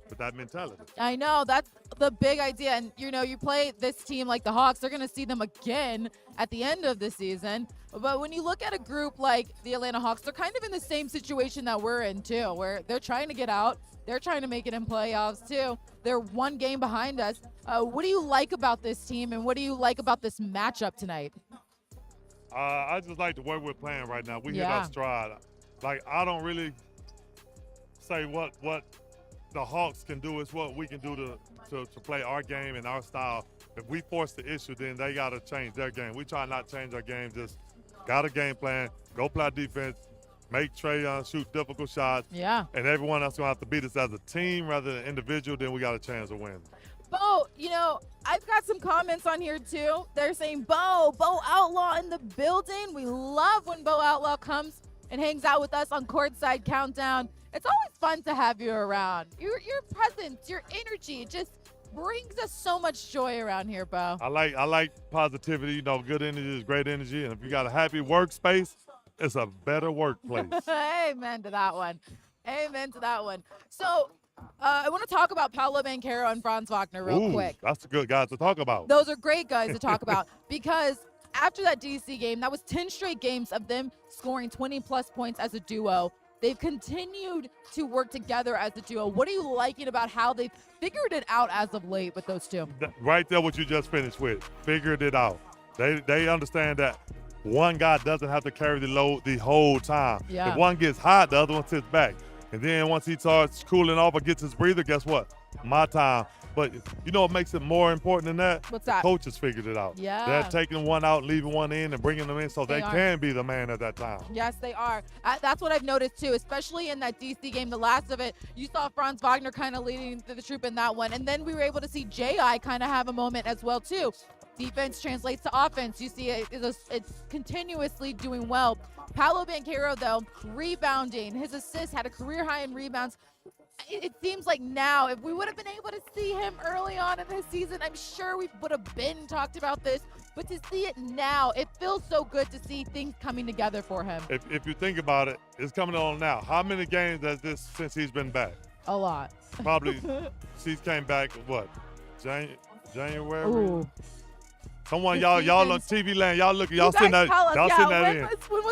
[SPEAKER 15] with that mentality.
[SPEAKER 2] I know, that's the big idea. And you play this team like the Hawks, they're going to see them again at the end of the season. But when you look at a group like the Atlanta Hawks, they're kind of in the same situation that we're in too, where they're trying to get out. They're trying to make it in playoffs too. They're 1 game behind us. What do you like about this team, and what do you like about this matchup tonight?
[SPEAKER 15] I just like the way we're playing right now. We hit our stride. Like, I don't really say what the Hawks can do. Is what we can do to play our game and our style. If we force the issue, then they got to change their game. We try not to change our game. Just got a game plan, go play defense, make Trae shoot difficult shots. Yeah. And everyone else going to have to beat us as a team rather than individual, then we got a chance to win.
[SPEAKER 2] Bo, I've got some comments on here too. They're saying, Bo Outlaw in the building. We love when Bo Outlaw comes and hangs out with us on Courtside Countdown. It's always fun to have you around. Your presence, your energy just brings us so much joy around here, Bo.
[SPEAKER 15] I like positivity. Good energy is great energy. And if you got a happy workspace, it's a better workplace.
[SPEAKER 2] Amen to that one. Amen to that one. So I want to talk about Paolo Banchero and Franz Wagner real quick.
[SPEAKER 15] That's a good guy to talk about.
[SPEAKER 2] Those are great guys to talk about because after that DC game, that was 10 straight games of them scoring 20-plus points as a duo. they've continued to work together as a duo. What are you liking about how they've figured it out as of late with those two?
[SPEAKER 15] Right there, what you just finished with, figured it out. They understand that one guy doesn't have to carry the load the whole time.
[SPEAKER 2] Yeah.
[SPEAKER 15] If one gets hot, the other one sits back. And then once he starts cooling off or gets his breather, guess what? My time. But you know what makes it more important than that?
[SPEAKER 2] What's that?
[SPEAKER 15] Coaches figured it out.
[SPEAKER 2] Yeah.
[SPEAKER 15] They're taking one out, leaving one in, and bringing them in so they
[SPEAKER 2] are.
[SPEAKER 15] can be the man at that time.
[SPEAKER 2] Yes, they are. That's what I've noticed too, especially in that DC game, the last of it. You saw Franz Wagner kind of leading the troop in that one. And then we were able to see J.I. kind of have a moment as well too. Defense translates to offense. You see it's continuously doing well. Paolo Banchero, though, rebounding. His assist had a career high in rebounds. It seems like now, if we would have been able to see him early on in this season, I'm sure we would have been talked about this. But to see it now, it feels so good to see things coming together for him.
[SPEAKER 15] If you think about it, it's coming on now. How many games has this since he's been back?
[SPEAKER 2] A lot.
[SPEAKER 15] Probably since came back, what, January?
[SPEAKER 2] Ooh.
[SPEAKER 15] Someone y'all on TV land, y'all sitting that in.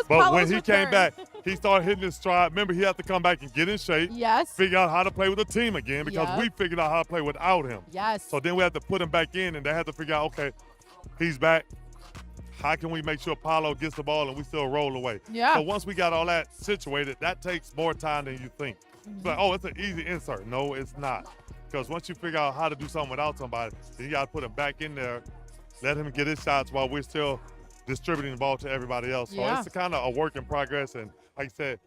[SPEAKER 15] But when he came back, he started hitting his stride. Remember, he had to come back and get in shape.
[SPEAKER 2] Yes.
[SPEAKER 15] Figure out how to play with the team again because
[SPEAKER 2] Yep.
[SPEAKER 15] we figured out how to play without him.
[SPEAKER 2] Yes.
[SPEAKER 15] So then we had to put him back in, and they had to figure out, okay, he's back. How can we make sure Paolo gets the ball and we still roll away?
[SPEAKER 2] Yeah.
[SPEAKER 15] So once we got all that situated, that takes more time than you think. It's like, oh, it's an easy insert. No, it's not. Because once you figure out how to do something without somebody, then you got to put him back in there, let him get his shots while we're still distributing the ball to everybody else. So
[SPEAKER 2] Yeah.
[SPEAKER 15] it's kind of a work in progress. And like I said,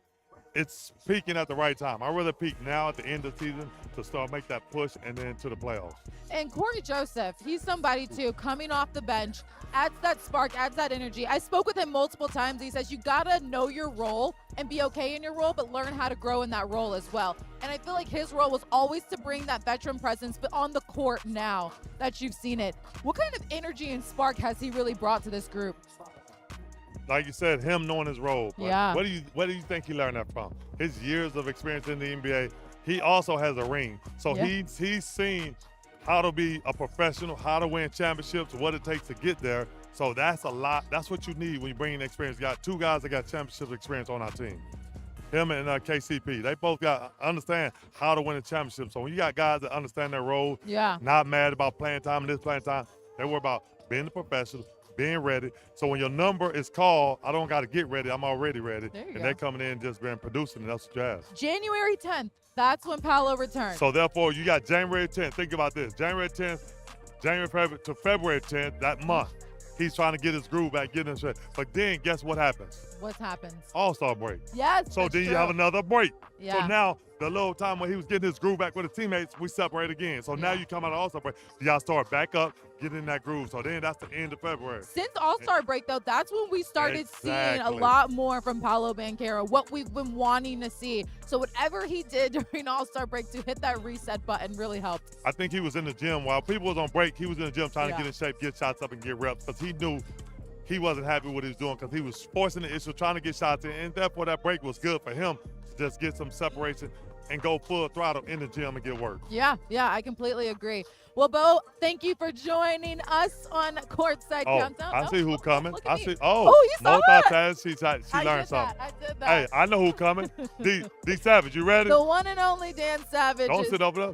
[SPEAKER 15] it's peaking at the right time. I'd rather peak now at the end of the season to start make that push and then to the playoffs.
[SPEAKER 2] And Corey Joseph, he's somebody too, coming off the bench, adds that spark, adds that energy. I spoke with him multiple times. He says you gotta know your role and be okay in your role, but learn how to grow in that role as well. And I feel like his role was always to bring that veteran presence, but on the court now that you've seen it, what kind of energy and spark has he really brought to this group?
[SPEAKER 15] Like you said, him knowing his role. But
[SPEAKER 2] Yeah.
[SPEAKER 15] What do you think he learned that from? His years of experience in the NBA. He also has a ring. So
[SPEAKER 2] Yeah.
[SPEAKER 15] he's seen how to be a professional, how to win championships, what it takes to get there. So that's a lot. That's what you need when you bring in experience. You got two guys that got championship experience on our team. Him and KCP. They both understand how to win a championship. So when you got guys that understand their role,
[SPEAKER 2] Yeah.
[SPEAKER 15] not mad about playing time and this playing time, they worry about being the professional, being ready. So when your number is called, I don't got to get ready. I'm already ready.
[SPEAKER 2] There you
[SPEAKER 15] and
[SPEAKER 2] go.
[SPEAKER 15] they're coming in just being producing, and that's what you ask.
[SPEAKER 2] January 10th, that's when Paolo returns.
[SPEAKER 15] So therefore, you got January 10th. Think about this. January 10th, to February 10th, that month, he's trying to get his groove back, get his straight. But then guess what happens?
[SPEAKER 2] What happens?
[SPEAKER 15] All-Star break.
[SPEAKER 2] Yes,
[SPEAKER 15] So
[SPEAKER 2] that's
[SPEAKER 15] then you
[SPEAKER 2] true.
[SPEAKER 15] have another break.
[SPEAKER 2] Yeah.
[SPEAKER 15] So now the little time when he was getting his groove back with his teammates, we separate again. So now you come out of All-Star break. Y'all start back up, get in that groove. So then that's the end of February.
[SPEAKER 2] Since All-Star break, though, that's when we started seeing a
[SPEAKER 15] Exactly.
[SPEAKER 2] lot more from Paolo Banchero, what we've been wanting to see. So whatever he did during All-Star break to hit that reset button really helped.
[SPEAKER 15] I think he was in the gym while people was on break. He was in the gym trying
[SPEAKER 2] Yeah.
[SPEAKER 15] to get in shape, get shots up, and get reps because he knew he wasn't happy with what he was doing because he was forcing the issue, trying to get shots in, and therefore that break was good for him to just get some separation and go full throttle in the gym and get work.
[SPEAKER 2] Yeah, I completely agree. Well, Bo, thank you for joining us on Courtside
[SPEAKER 15] Oh,
[SPEAKER 2] Countdown.
[SPEAKER 15] I see who coming.
[SPEAKER 2] look at
[SPEAKER 15] I
[SPEAKER 2] me.
[SPEAKER 15] see.
[SPEAKER 2] Oh,
[SPEAKER 15] Oh,
[SPEAKER 2] you saw
[SPEAKER 15] multitask. She
[SPEAKER 2] I
[SPEAKER 15] learned
[SPEAKER 2] did
[SPEAKER 15] something.
[SPEAKER 2] that. I did that.
[SPEAKER 15] Hey, I know who coming. D Savage, you ready?
[SPEAKER 2] The one and only Dan Savage.
[SPEAKER 15] Don't
[SPEAKER 2] is-
[SPEAKER 15] sit over there.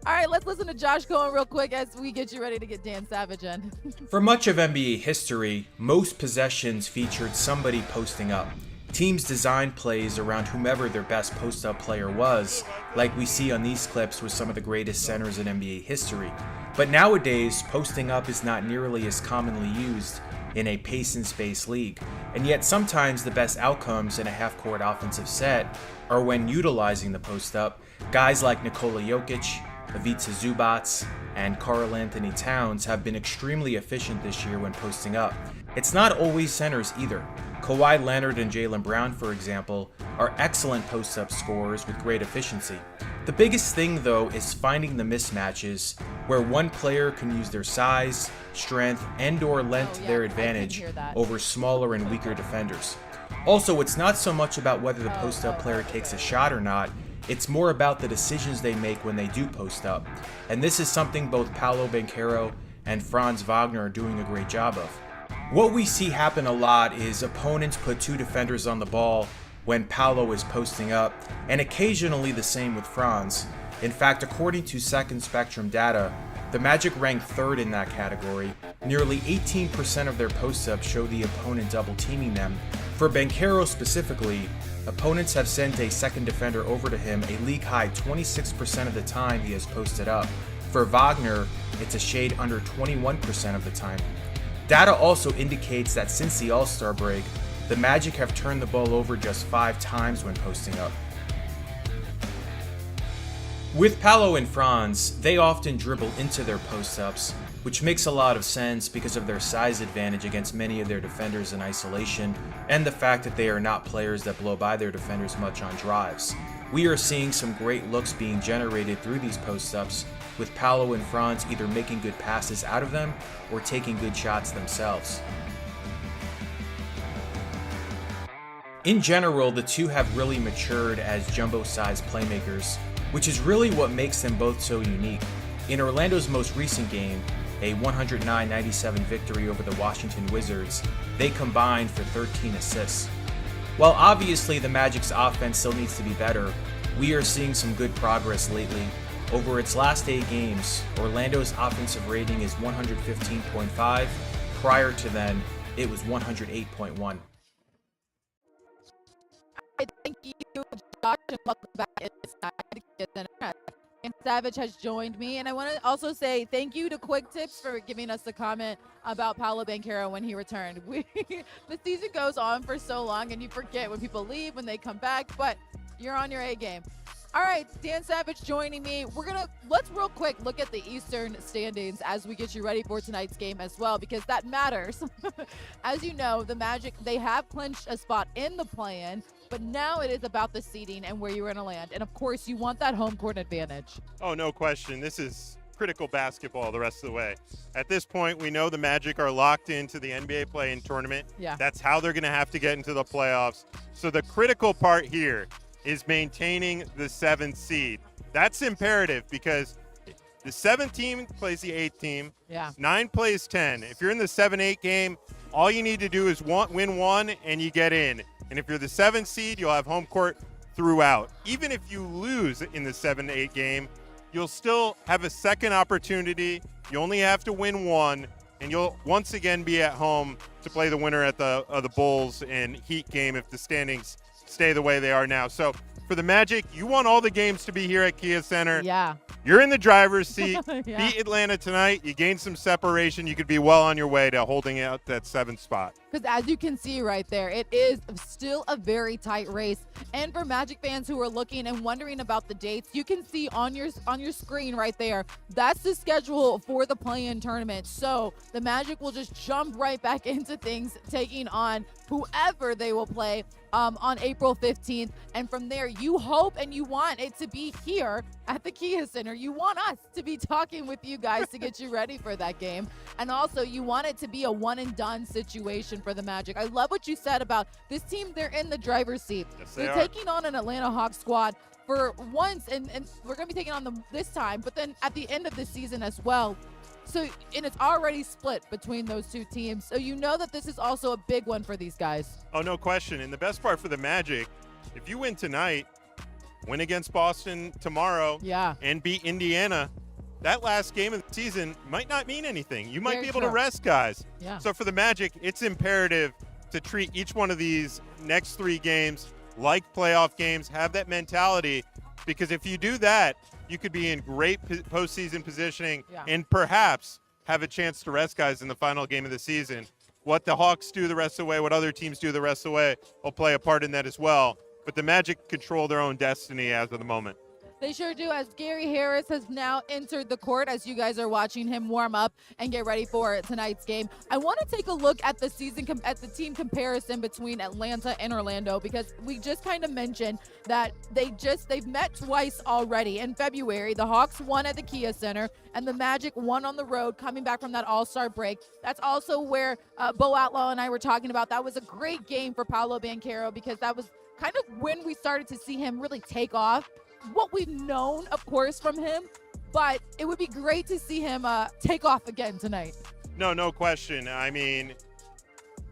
[SPEAKER 2] All right, let's listen to Josh Cohen real quick as we get you ready to get Dan Savage in.
[SPEAKER 16] For much of NBA history, most possessions featured somebody posting up. Teams designed plays around whomever their best post-up player was, like we see on these clips with some of the greatest centers in NBA history. But nowadays, posting up is not nearly as commonly used in a pace and space league, and yet sometimes the best outcomes in a half-court offensive set are when utilizing the post-up. Guys like Nikola Jokic, Ivica Zubac, and Karl Anthony Towns have been extremely efficient this year when posting up. It's not always centers either. Kawhi Leonard and Jaylen Brown, for example, are excellent post-up scorers with great efficiency. The biggest thing, though, is finding the mismatches where one player can use their size, strength, and/or length to their advantage over smaller and weaker defenders. Also, it's not so much about whether the post-up player takes a shot or not, it's more about the decisions they make when they do post up. And this is something both Paolo Banchero and Franz Wagner are doing a great job of. What we see happen a lot is opponents put two defenders on the ball when Paolo is posting up, and occasionally the same with Franz. In fact, according to Second Spectrum data, the Magic ranked third in that category. Nearly 18% of their post-ups show the opponent double-teaming them. For Banchero specifically, opponents have sent a second defender over to him a league-high 26% of the time he has posted up. For Wagner, it's a shade under 21% of the time. Data also indicates that since the All-Star break, the Magic have turned the ball over just 5 times when posting up. With Paolo and Franz, they often dribble into their post-ups, which makes a lot of sense because of their size advantage against many of their defenders in isolation, and the fact that they are not players that blow by their defenders much on drives. We are seeing some great looks being generated through these post-ups, with Paolo and Franz either making good passes out of them or taking good shots themselves. In general, the two have really matured as jumbo-sized playmakers, which is really what makes them both so unique. In Orlando's most recent game, a 109-97 victory over the Washington Wizards, they combined for 13 assists. While obviously the Magic's offense still needs to be better, we are seeing some good progress lately. Over its last 8 games, Orlando's offensive rating is 115.5. Prior to then, it was 108.1.
[SPEAKER 2] Thank you, Josh, and welcome back inside. And Savage has joined me, and I want to also say thank you to Quick Tips for giving us the comment about Paolo Banchero when he returned. The season goes on for so long, and you forget when people leave, when they come back, but you're on your A game. All right, Dan Savage joining me. Let's real quick look at the Eastern standings as we get you ready for tonight's game as well, because that matters. As you know, the Magic, they have clinched a spot in the play-in, but now it is about the seeding and where you're going to land. And of course, you want that home court advantage.
[SPEAKER 17] Oh, no question. This is critical basketball the rest of the way. At this point, we know the Magic are locked into the NBA play-in tournament.
[SPEAKER 2] Yeah.
[SPEAKER 17] That's how they're going to have to get into the playoffs. So the critical part here is maintaining the 7th seed. That's imperative because the 7th team plays the 8th team.
[SPEAKER 2] Yeah.
[SPEAKER 17] 9 plays 10. If you're in the 7-8 game, all you need to do is win 1 and you get in. And if you're the 7th seed, you'll have home court throughout. Even if you lose in the 7-8 game, you'll still have a second opportunity. You only have to win 1, and you'll once again be at home to play the winner at the Bulls and Heat game if the standings stay the way they are now. So for the Magic, you want all the games to be here at Kia Center.
[SPEAKER 2] Yeah.
[SPEAKER 17] You're in the driver's seat.
[SPEAKER 2] Yeah.
[SPEAKER 17] Beat Atlanta tonight. You gain some separation. You could be well on your way to holding out that 7th spot.
[SPEAKER 2] Because as you can see right there, it is still a very tight race. And for Magic fans who are looking and wondering about the dates, you can see on your screen right there, that's the schedule for the play-in tournament. So the Magic will just jump right back into things, taking on whoever they will play on April 15th. And from there, you hope and you want it to be here at the Kia Center. You want us to be talking with you guys to get you ready for that game. And also, you want it to be a one-and-done situation for the Magic. I love what you said about this team. They're in the driver's seat.
[SPEAKER 17] Yes,
[SPEAKER 2] they're
[SPEAKER 17] they are.
[SPEAKER 2] taking on an Atlanta Hawks squad for once, and we're going to be taking on them this time, but then at the end of the season as well. So, and it's already split between those two teams. So you know that this is also a big one for these guys.
[SPEAKER 17] Oh, no question. And the best part for the Magic, if you win tonight, win against Boston tomorrow,
[SPEAKER 2] Yeah.
[SPEAKER 17] and beat Indiana, that last game of the season might not mean anything. You might
[SPEAKER 2] Very
[SPEAKER 17] be able
[SPEAKER 2] true.
[SPEAKER 17] to rest guys.
[SPEAKER 2] Yeah.
[SPEAKER 17] So for the Magic, it's imperative to treat each one of these next 3 games like playoff games, have that mentality, because if you do that, you could be in great postseason positioning and perhaps have a chance to rest guys in the final game of the season. What the Hawks do the rest of the way, what other teams do the rest of the way will play a part in that as well. But the Magic control their own destiny as of the moment.
[SPEAKER 2] They sure do, as Gary Harris has now entered the court as you guys are watching him warm up and get ready for tonight's game. I want to take a look at the team comparison between Atlanta and Orlando, because we just kind of mentioned that they've met twice already. In February, the Hawks won at the Kia Center and the Magic won on the road coming back from that All-Star break. That's also where Bo Outlaw and I were talking about. That was a great game for Paolo Banchero, because that was kind of when we started to see him really take off. What we've known, of course, from him, but it would be great to see him take off again tonight.
[SPEAKER 17] No question. I mean,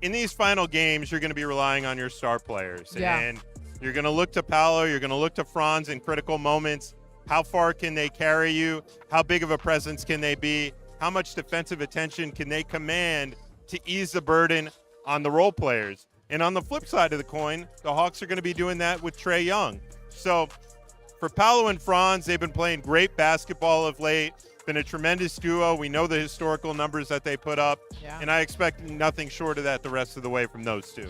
[SPEAKER 17] in these final games, you're going to be relying on your star players.
[SPEAKER 2] Yeah.
[SPEAKER 17] And You're going to look to Paolo. You're going to look to Franz in critical moments. How far can they carry you? How big of a presence can they be? How much defensive attention can they command to ease the burden on the role players? And on the flip side of the coin, the Hawks are going to be doing that with Trae Young. So for Paolo and Franz, they've been playing great basketball of late. Been a tremendous duo. We know the historical numbers that they put up.
[SPEAKER 2] Yeah.
[SPEAKER 17] And I expect nothing short of that the rest of the way from those two.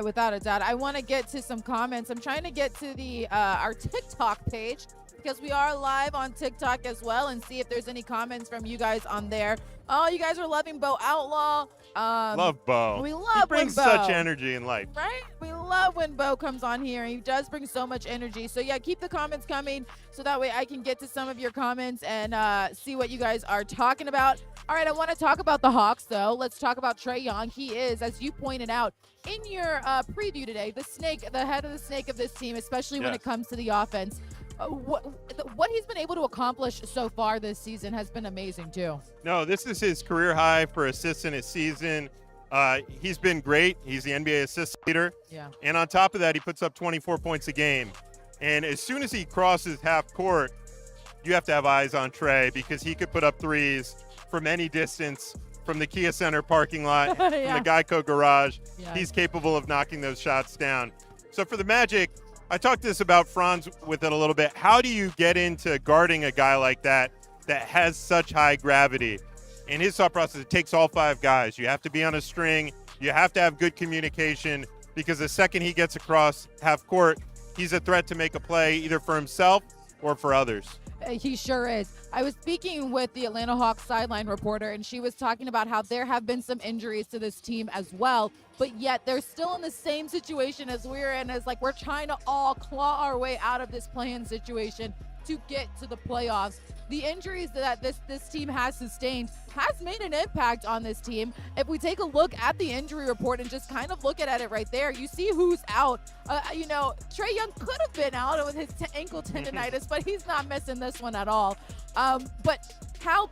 [SPEAKER 2] Without a doubt. I want to get to some comments. I'm trying to get to the our TikTok page because we are live on TikTok as well, and see if there's any comments from you guys on there. Oh, you guys are loving Bo Outlaw.
[SPEAKER 17] Love Bo.
[SPEAKER 2] We love
[SPEAKER 17] he brings
[SPEAKER 2] when Bo,
[SPEAKER 17] such energy in life.
[SPEAKER 2] right? We love when Bo comes on here. He does bring so much energy. So yeah, keep the comments coming so that way I can get to some of your comments and see what you guys are talking about. All right, I want to talk about the Hawks though. Let's talk about Trae Young. He is, as you pointed out in your preview today, the head of the snake of this team, especially when it comes to the offense. What he's been able to accomplish so far this season has been amazing too.
[SPEAKER 17] No, this is his career high for assists in a season. He's been great. He's the NBA assist leader.
[SPEAKER 2] Yeah.
[SPEAKER 17] And on top of that, he puts up 24 points a game. And as soon as he crosses half court, you have to have eyes on Trae because he could put up threes from any distance, from the Kia Center parking lot, from the Geico garage.
[SPEAKER 2] Yeah.
[SPEAKER 17] He's capable of knocking those shots down. So for the Magic, I talked this about Franz with it a little bit. How do you get into guarding a guy like that has such high gravity? In his thought process, it takes all five guys. You have to be on a string. You have to have good communication because the second he gets across half court, he's a threat to make a play either for himself or for others.
[SPEAKER 2] He sure is. I was speaking with the Atlanta Hawks sideline reporter, and she was talking about how there have been some injuries to this team as well, but yet they're still in the same situation as we're in, as like we're trying to all claw our way out of this play-in situation to get to the playoffs. The injuries that this team has sustained has made an impact on this team. If we take a look at the injury report and just kind of look at it right there, you see who's out. Trae Young could have been out with his ankle tendonitis, but he's not missing this one at all. But how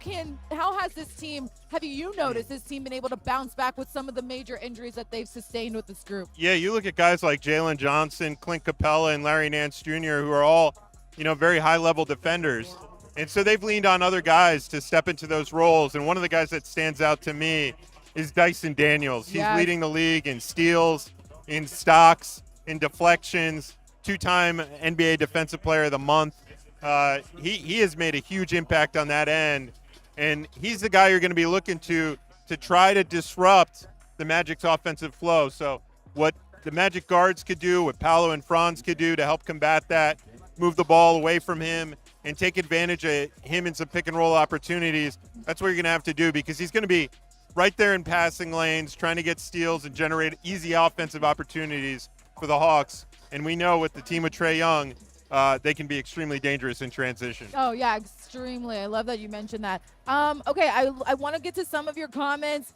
[SPEAKER 2] has this team, have you noticed this team been able to bounce back with some of the major injuries that they've sustained with this group?
[SPEAKER 17] Yeah, you look at guys like Jalen Johnson, Clint Capella, and Larry Nance Jr., who are all, very high-level defenders. And so they've leaned on other guys to step into those roles. And one of the guys that stands out to me is Dyson Daniels. He's leading the league in steals, in stocks, in deflections, two-time NBA Defensive Player of the Month. He has made a huge impact on that end. And he's the guy you're going to be looking to try to disrupt the Magic's offensive flow. So what the Magic guards could do, what Paolo and Franz could do to help combat that, move the ball away from him, and take advantage of him in some pick-and-roll opportunities, that's what you're going to have to do because he's going to be right there in passing lanes, trying to get steals and generate easy offensive opportunities for the Hawks. And we know with the team of Trae Young, they can be extremely dangerous in transition.
[SPEAKER 2] Oh, yeah, extremely. I love that you mentioned that. Okay, I want to get to some of your comments.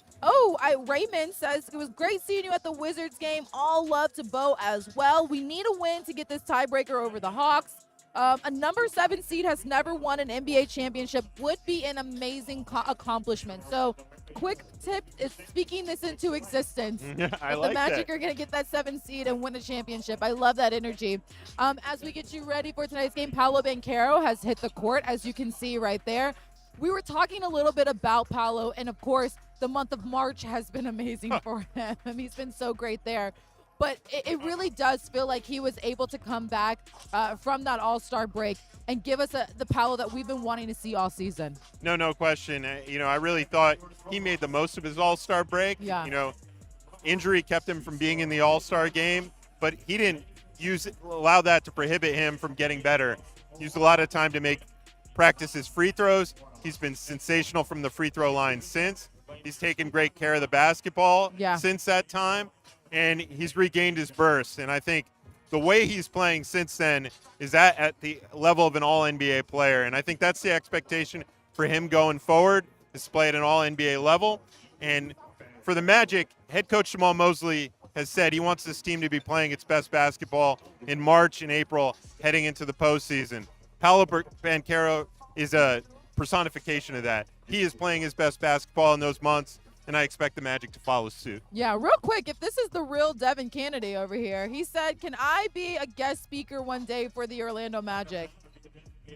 [SPEAKER 2] Raymond says, it was great seeing you at the Wizards game. All love to Bo as well. We need a win to get this tiebreaker over the Hawks. A number 7 seed has never won an NBA championship would be an amazing accomplishment. So, quick tip is speaking this into existence.
[SPEAKER 17] I like
[SPEAKER 2] the Magic
[SPEAKER 17] that.
[SPEAKER 2] are going to get that 7 seed and win a championship. I love that energy. As we get you ready for tonight's game, Paolo Banchero has hit the court, as you can see right there. We were talking a little bit about Paolo, and of course, the month of March has been amazing for him. He's been so great there. But it really does feel like he was able to come back from that All-Star break and give us the Paolo that we've been wanting to see all season.
[SPEAKER 17] No question. I really thought he made the most of his All-Star break.
[SPEAKER 2] Yeah.
[SPEAKER 17] Injury kept him from being in the All-Star game, but he didn't allow that to prohibit him from getting better. He used a lot of time to practice his free throws. He's been sensational from the free throw line since. He's taken great care of the basketball since that time. And he's regained his burst. And I think the way he's playing since then is at the level of an all-NBA player. And I think that's the expectation for him going forward, is to play at an all-NBA level. And for the Magic, head coach Jamal Mosley has said he wants this team to be playing its best basketball in March and April heading into the postseason. Paolo Banchero is a personification of that. He is playing his best basketball in those months. and I expect the Magic to follow suit.
[SPEAKER 2] Yeah, real quick, if this is the real Devin Kennedy over here, he said, "Can I be a guest speaker one day for the Orlando Magic?"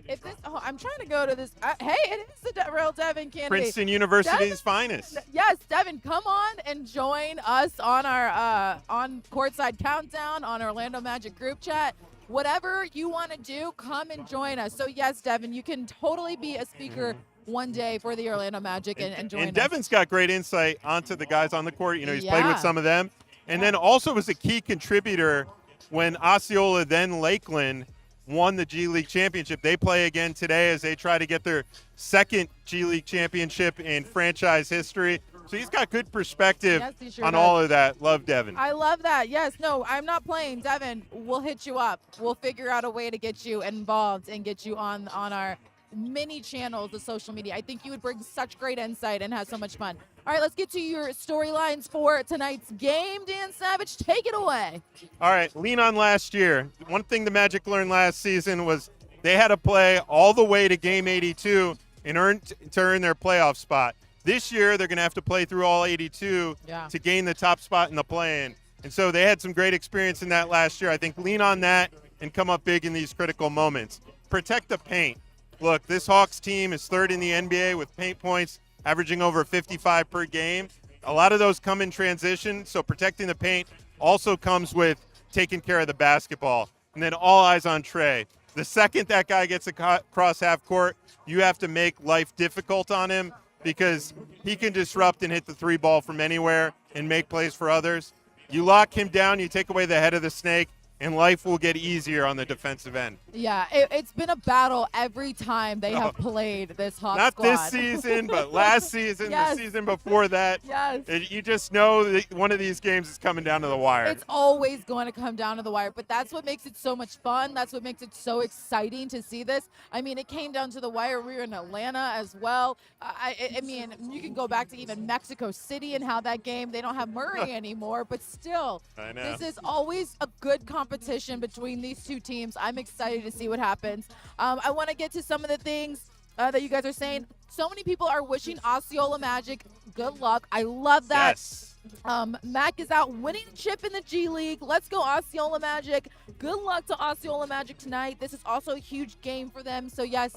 [SPEAKER 2] If this, I'm trying to go to this. Hey, it is the real Devin Kennedy.
[SPEAKER 17] Princeton University's finest.
[SPEAKER 2] Yes, Devin, come on and join us on our on Courtside Countdown on Orlando Magic group chat. Whatever you want to do, come and join us. So yes, Devin, you can totally be a speaker one day for the Orlando Magic and join us.
[SPEAKER 17] And Devin's got great insight onto the guys on the court. You know, he's played with some of them. And then also was a key contributor when Osceola, then Lakeland, won the G League championship. They play again today as they try to get their second G League championship in franchise history. So he's got good perspective on all of that. Love Devin.
[SPEAKER 2] I love that. Yes, no, I'm not playing. Devin, we'll hit you up. We'll figure out a way to get you involved and get you on our many channels of social media. I think you would bring such great insight and have so much fun. All right, let's get to your storylines for tonight's game. Dan Savage, take it away.
[SPEAKER 17] All right, lean on last year. One thing the Magic learned last season was they had to play all the way to game 82 to earn their playoff spot. This year, they're going to have to play through all 82 to gain the top spot in the play-in. And so they had some great experience in that last year. I think lean on that and come up big in these critical moments. Protect the paint. Look, this Hawks team is third in the NBA with paint points, averaging over 55 per game. A lot of those come in transition, so protecting the paint also comes with taking care of the basketball. And then all eyes on Trey. The second that guy gets across half court, you have to make life difficult on him because he can disrupt and hit the three ball from anywhere and make plays for others. You lock him down, you take away the head of the snake, and life will get easier on the defensive end.
[SPEAKER 2] Yeah, it's been a battle every time they have played this Hawks
[SPEAKER 17] Not
[SPEAKER 2] squad.
[SPEAKER 17] this season, but last season, the season before that.
[SPEAKER 2] Yes.
[SPEAKER 17] You just know that one of these games is coming down to the wire.
[SPEAKER 2] It's always going to come down to the wire, but that's what makes it so much fun. That's what makes it so exciting to see this. I mean, it came down to the wire. We were in Atlanta as well. I mean, you can go back to even Mexico City and how that game, they don't have Murray anymore, but still,
[SPEAKER 17] I know.
[SPEAKER 2] This is always a good competition between these two teams. I'm excited to see what happens. I want to get to some of the things that you guys are saying. So many people are wishing Osceola Magic good luck. I love that.
[SPEAKER 17] Yes.
[SPEAKER 2] Mac is out winning a chip in the G League. Let's go Osceola Magic. Good luck to Osceola Magic tonight. This is also a huge game for them. So yes,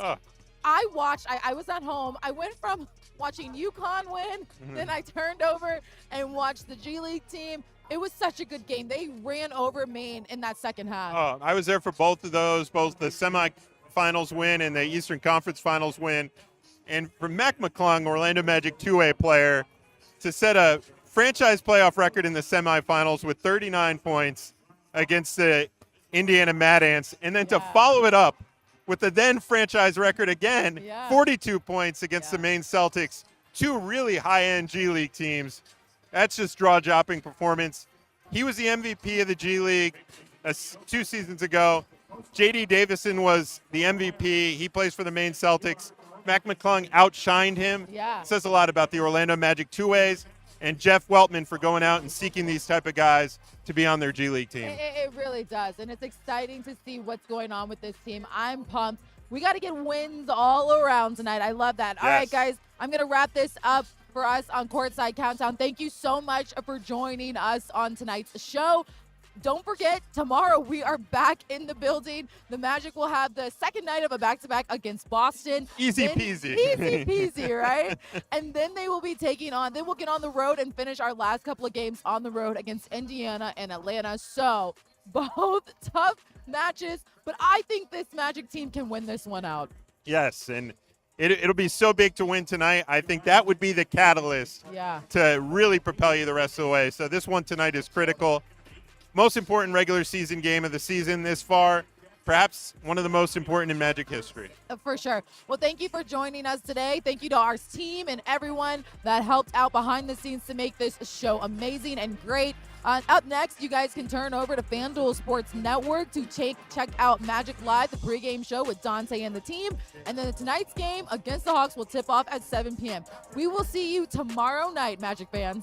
[SPEAKER 2] I watched. I was at home. I went from watching UConn win, then I turned over and watched the G League team. It was such a good game. They ran over Maine in that second half.
[SPEAKER 17] I was there for both of those, both the semifinals win and the Eastern Conference Finals win. And for Mac McClung, Orlando Magic two-way player, to set a franchise playoff record in the semifinals with 39 points against the Indiana Mad Ants, and then to follow it up with the then franchise record again, 42 points against the Maine Celtics, two really high-end G League teams. That's just jaw-dropping performance. He was the MVP of the G League 2 seasons ago. J.D. Davison was the MVP. He plays for the Maine Celtics. Mac McClung outshined him.
[SPEAKER 2] Yeah.
[SPEAKER 17] Says a lot about the Orlando Magic two-ways. And Jeff Weltman for going out and seeking these type of guys to be on their G League team.
[SPEAKER 2] It really does, and it's exciting to see what's going on with this team. I'm pumped. We got to get wins all around tonight. I love that. All right, guys, I'm going to wrap this up for us on Courtside Countdown. Thank you so much for joining us on tonight's show. Don't forget, tomorrow we are back in the building. The Magic will have the second night of a back-to-back against Boston.
[SPEAKER 17] Easy peasy.
[SPEAKER 2] Easy peasy, right? And then they will be then we'll get on the road and finish our last couple of games on the road against Indiana and Atlanta. So both tough matches, but I think this Magic team can win this one out.
[SPEAKER 17] Yes, and it'll be so big to win tonight. I think that would be the catalyst to really propel you the rest of the way. So this one tonight is critical. Most important regular season game of the season this far. Perhaps one of the most important in Magic history.
[SPEAKER 2] For sure. Well, thank you for joining us today. Thank you to our team and everyone that helped out behind the scenes to make this show amazing and great. Up next, you guys can turn over to FanDuel Sports Network to check out Magic Live, the pregame show with Dante and the team. And then tonight's game against the Hawks will tip off at 7 p.m. We will see you tomorrow night, Magic fans.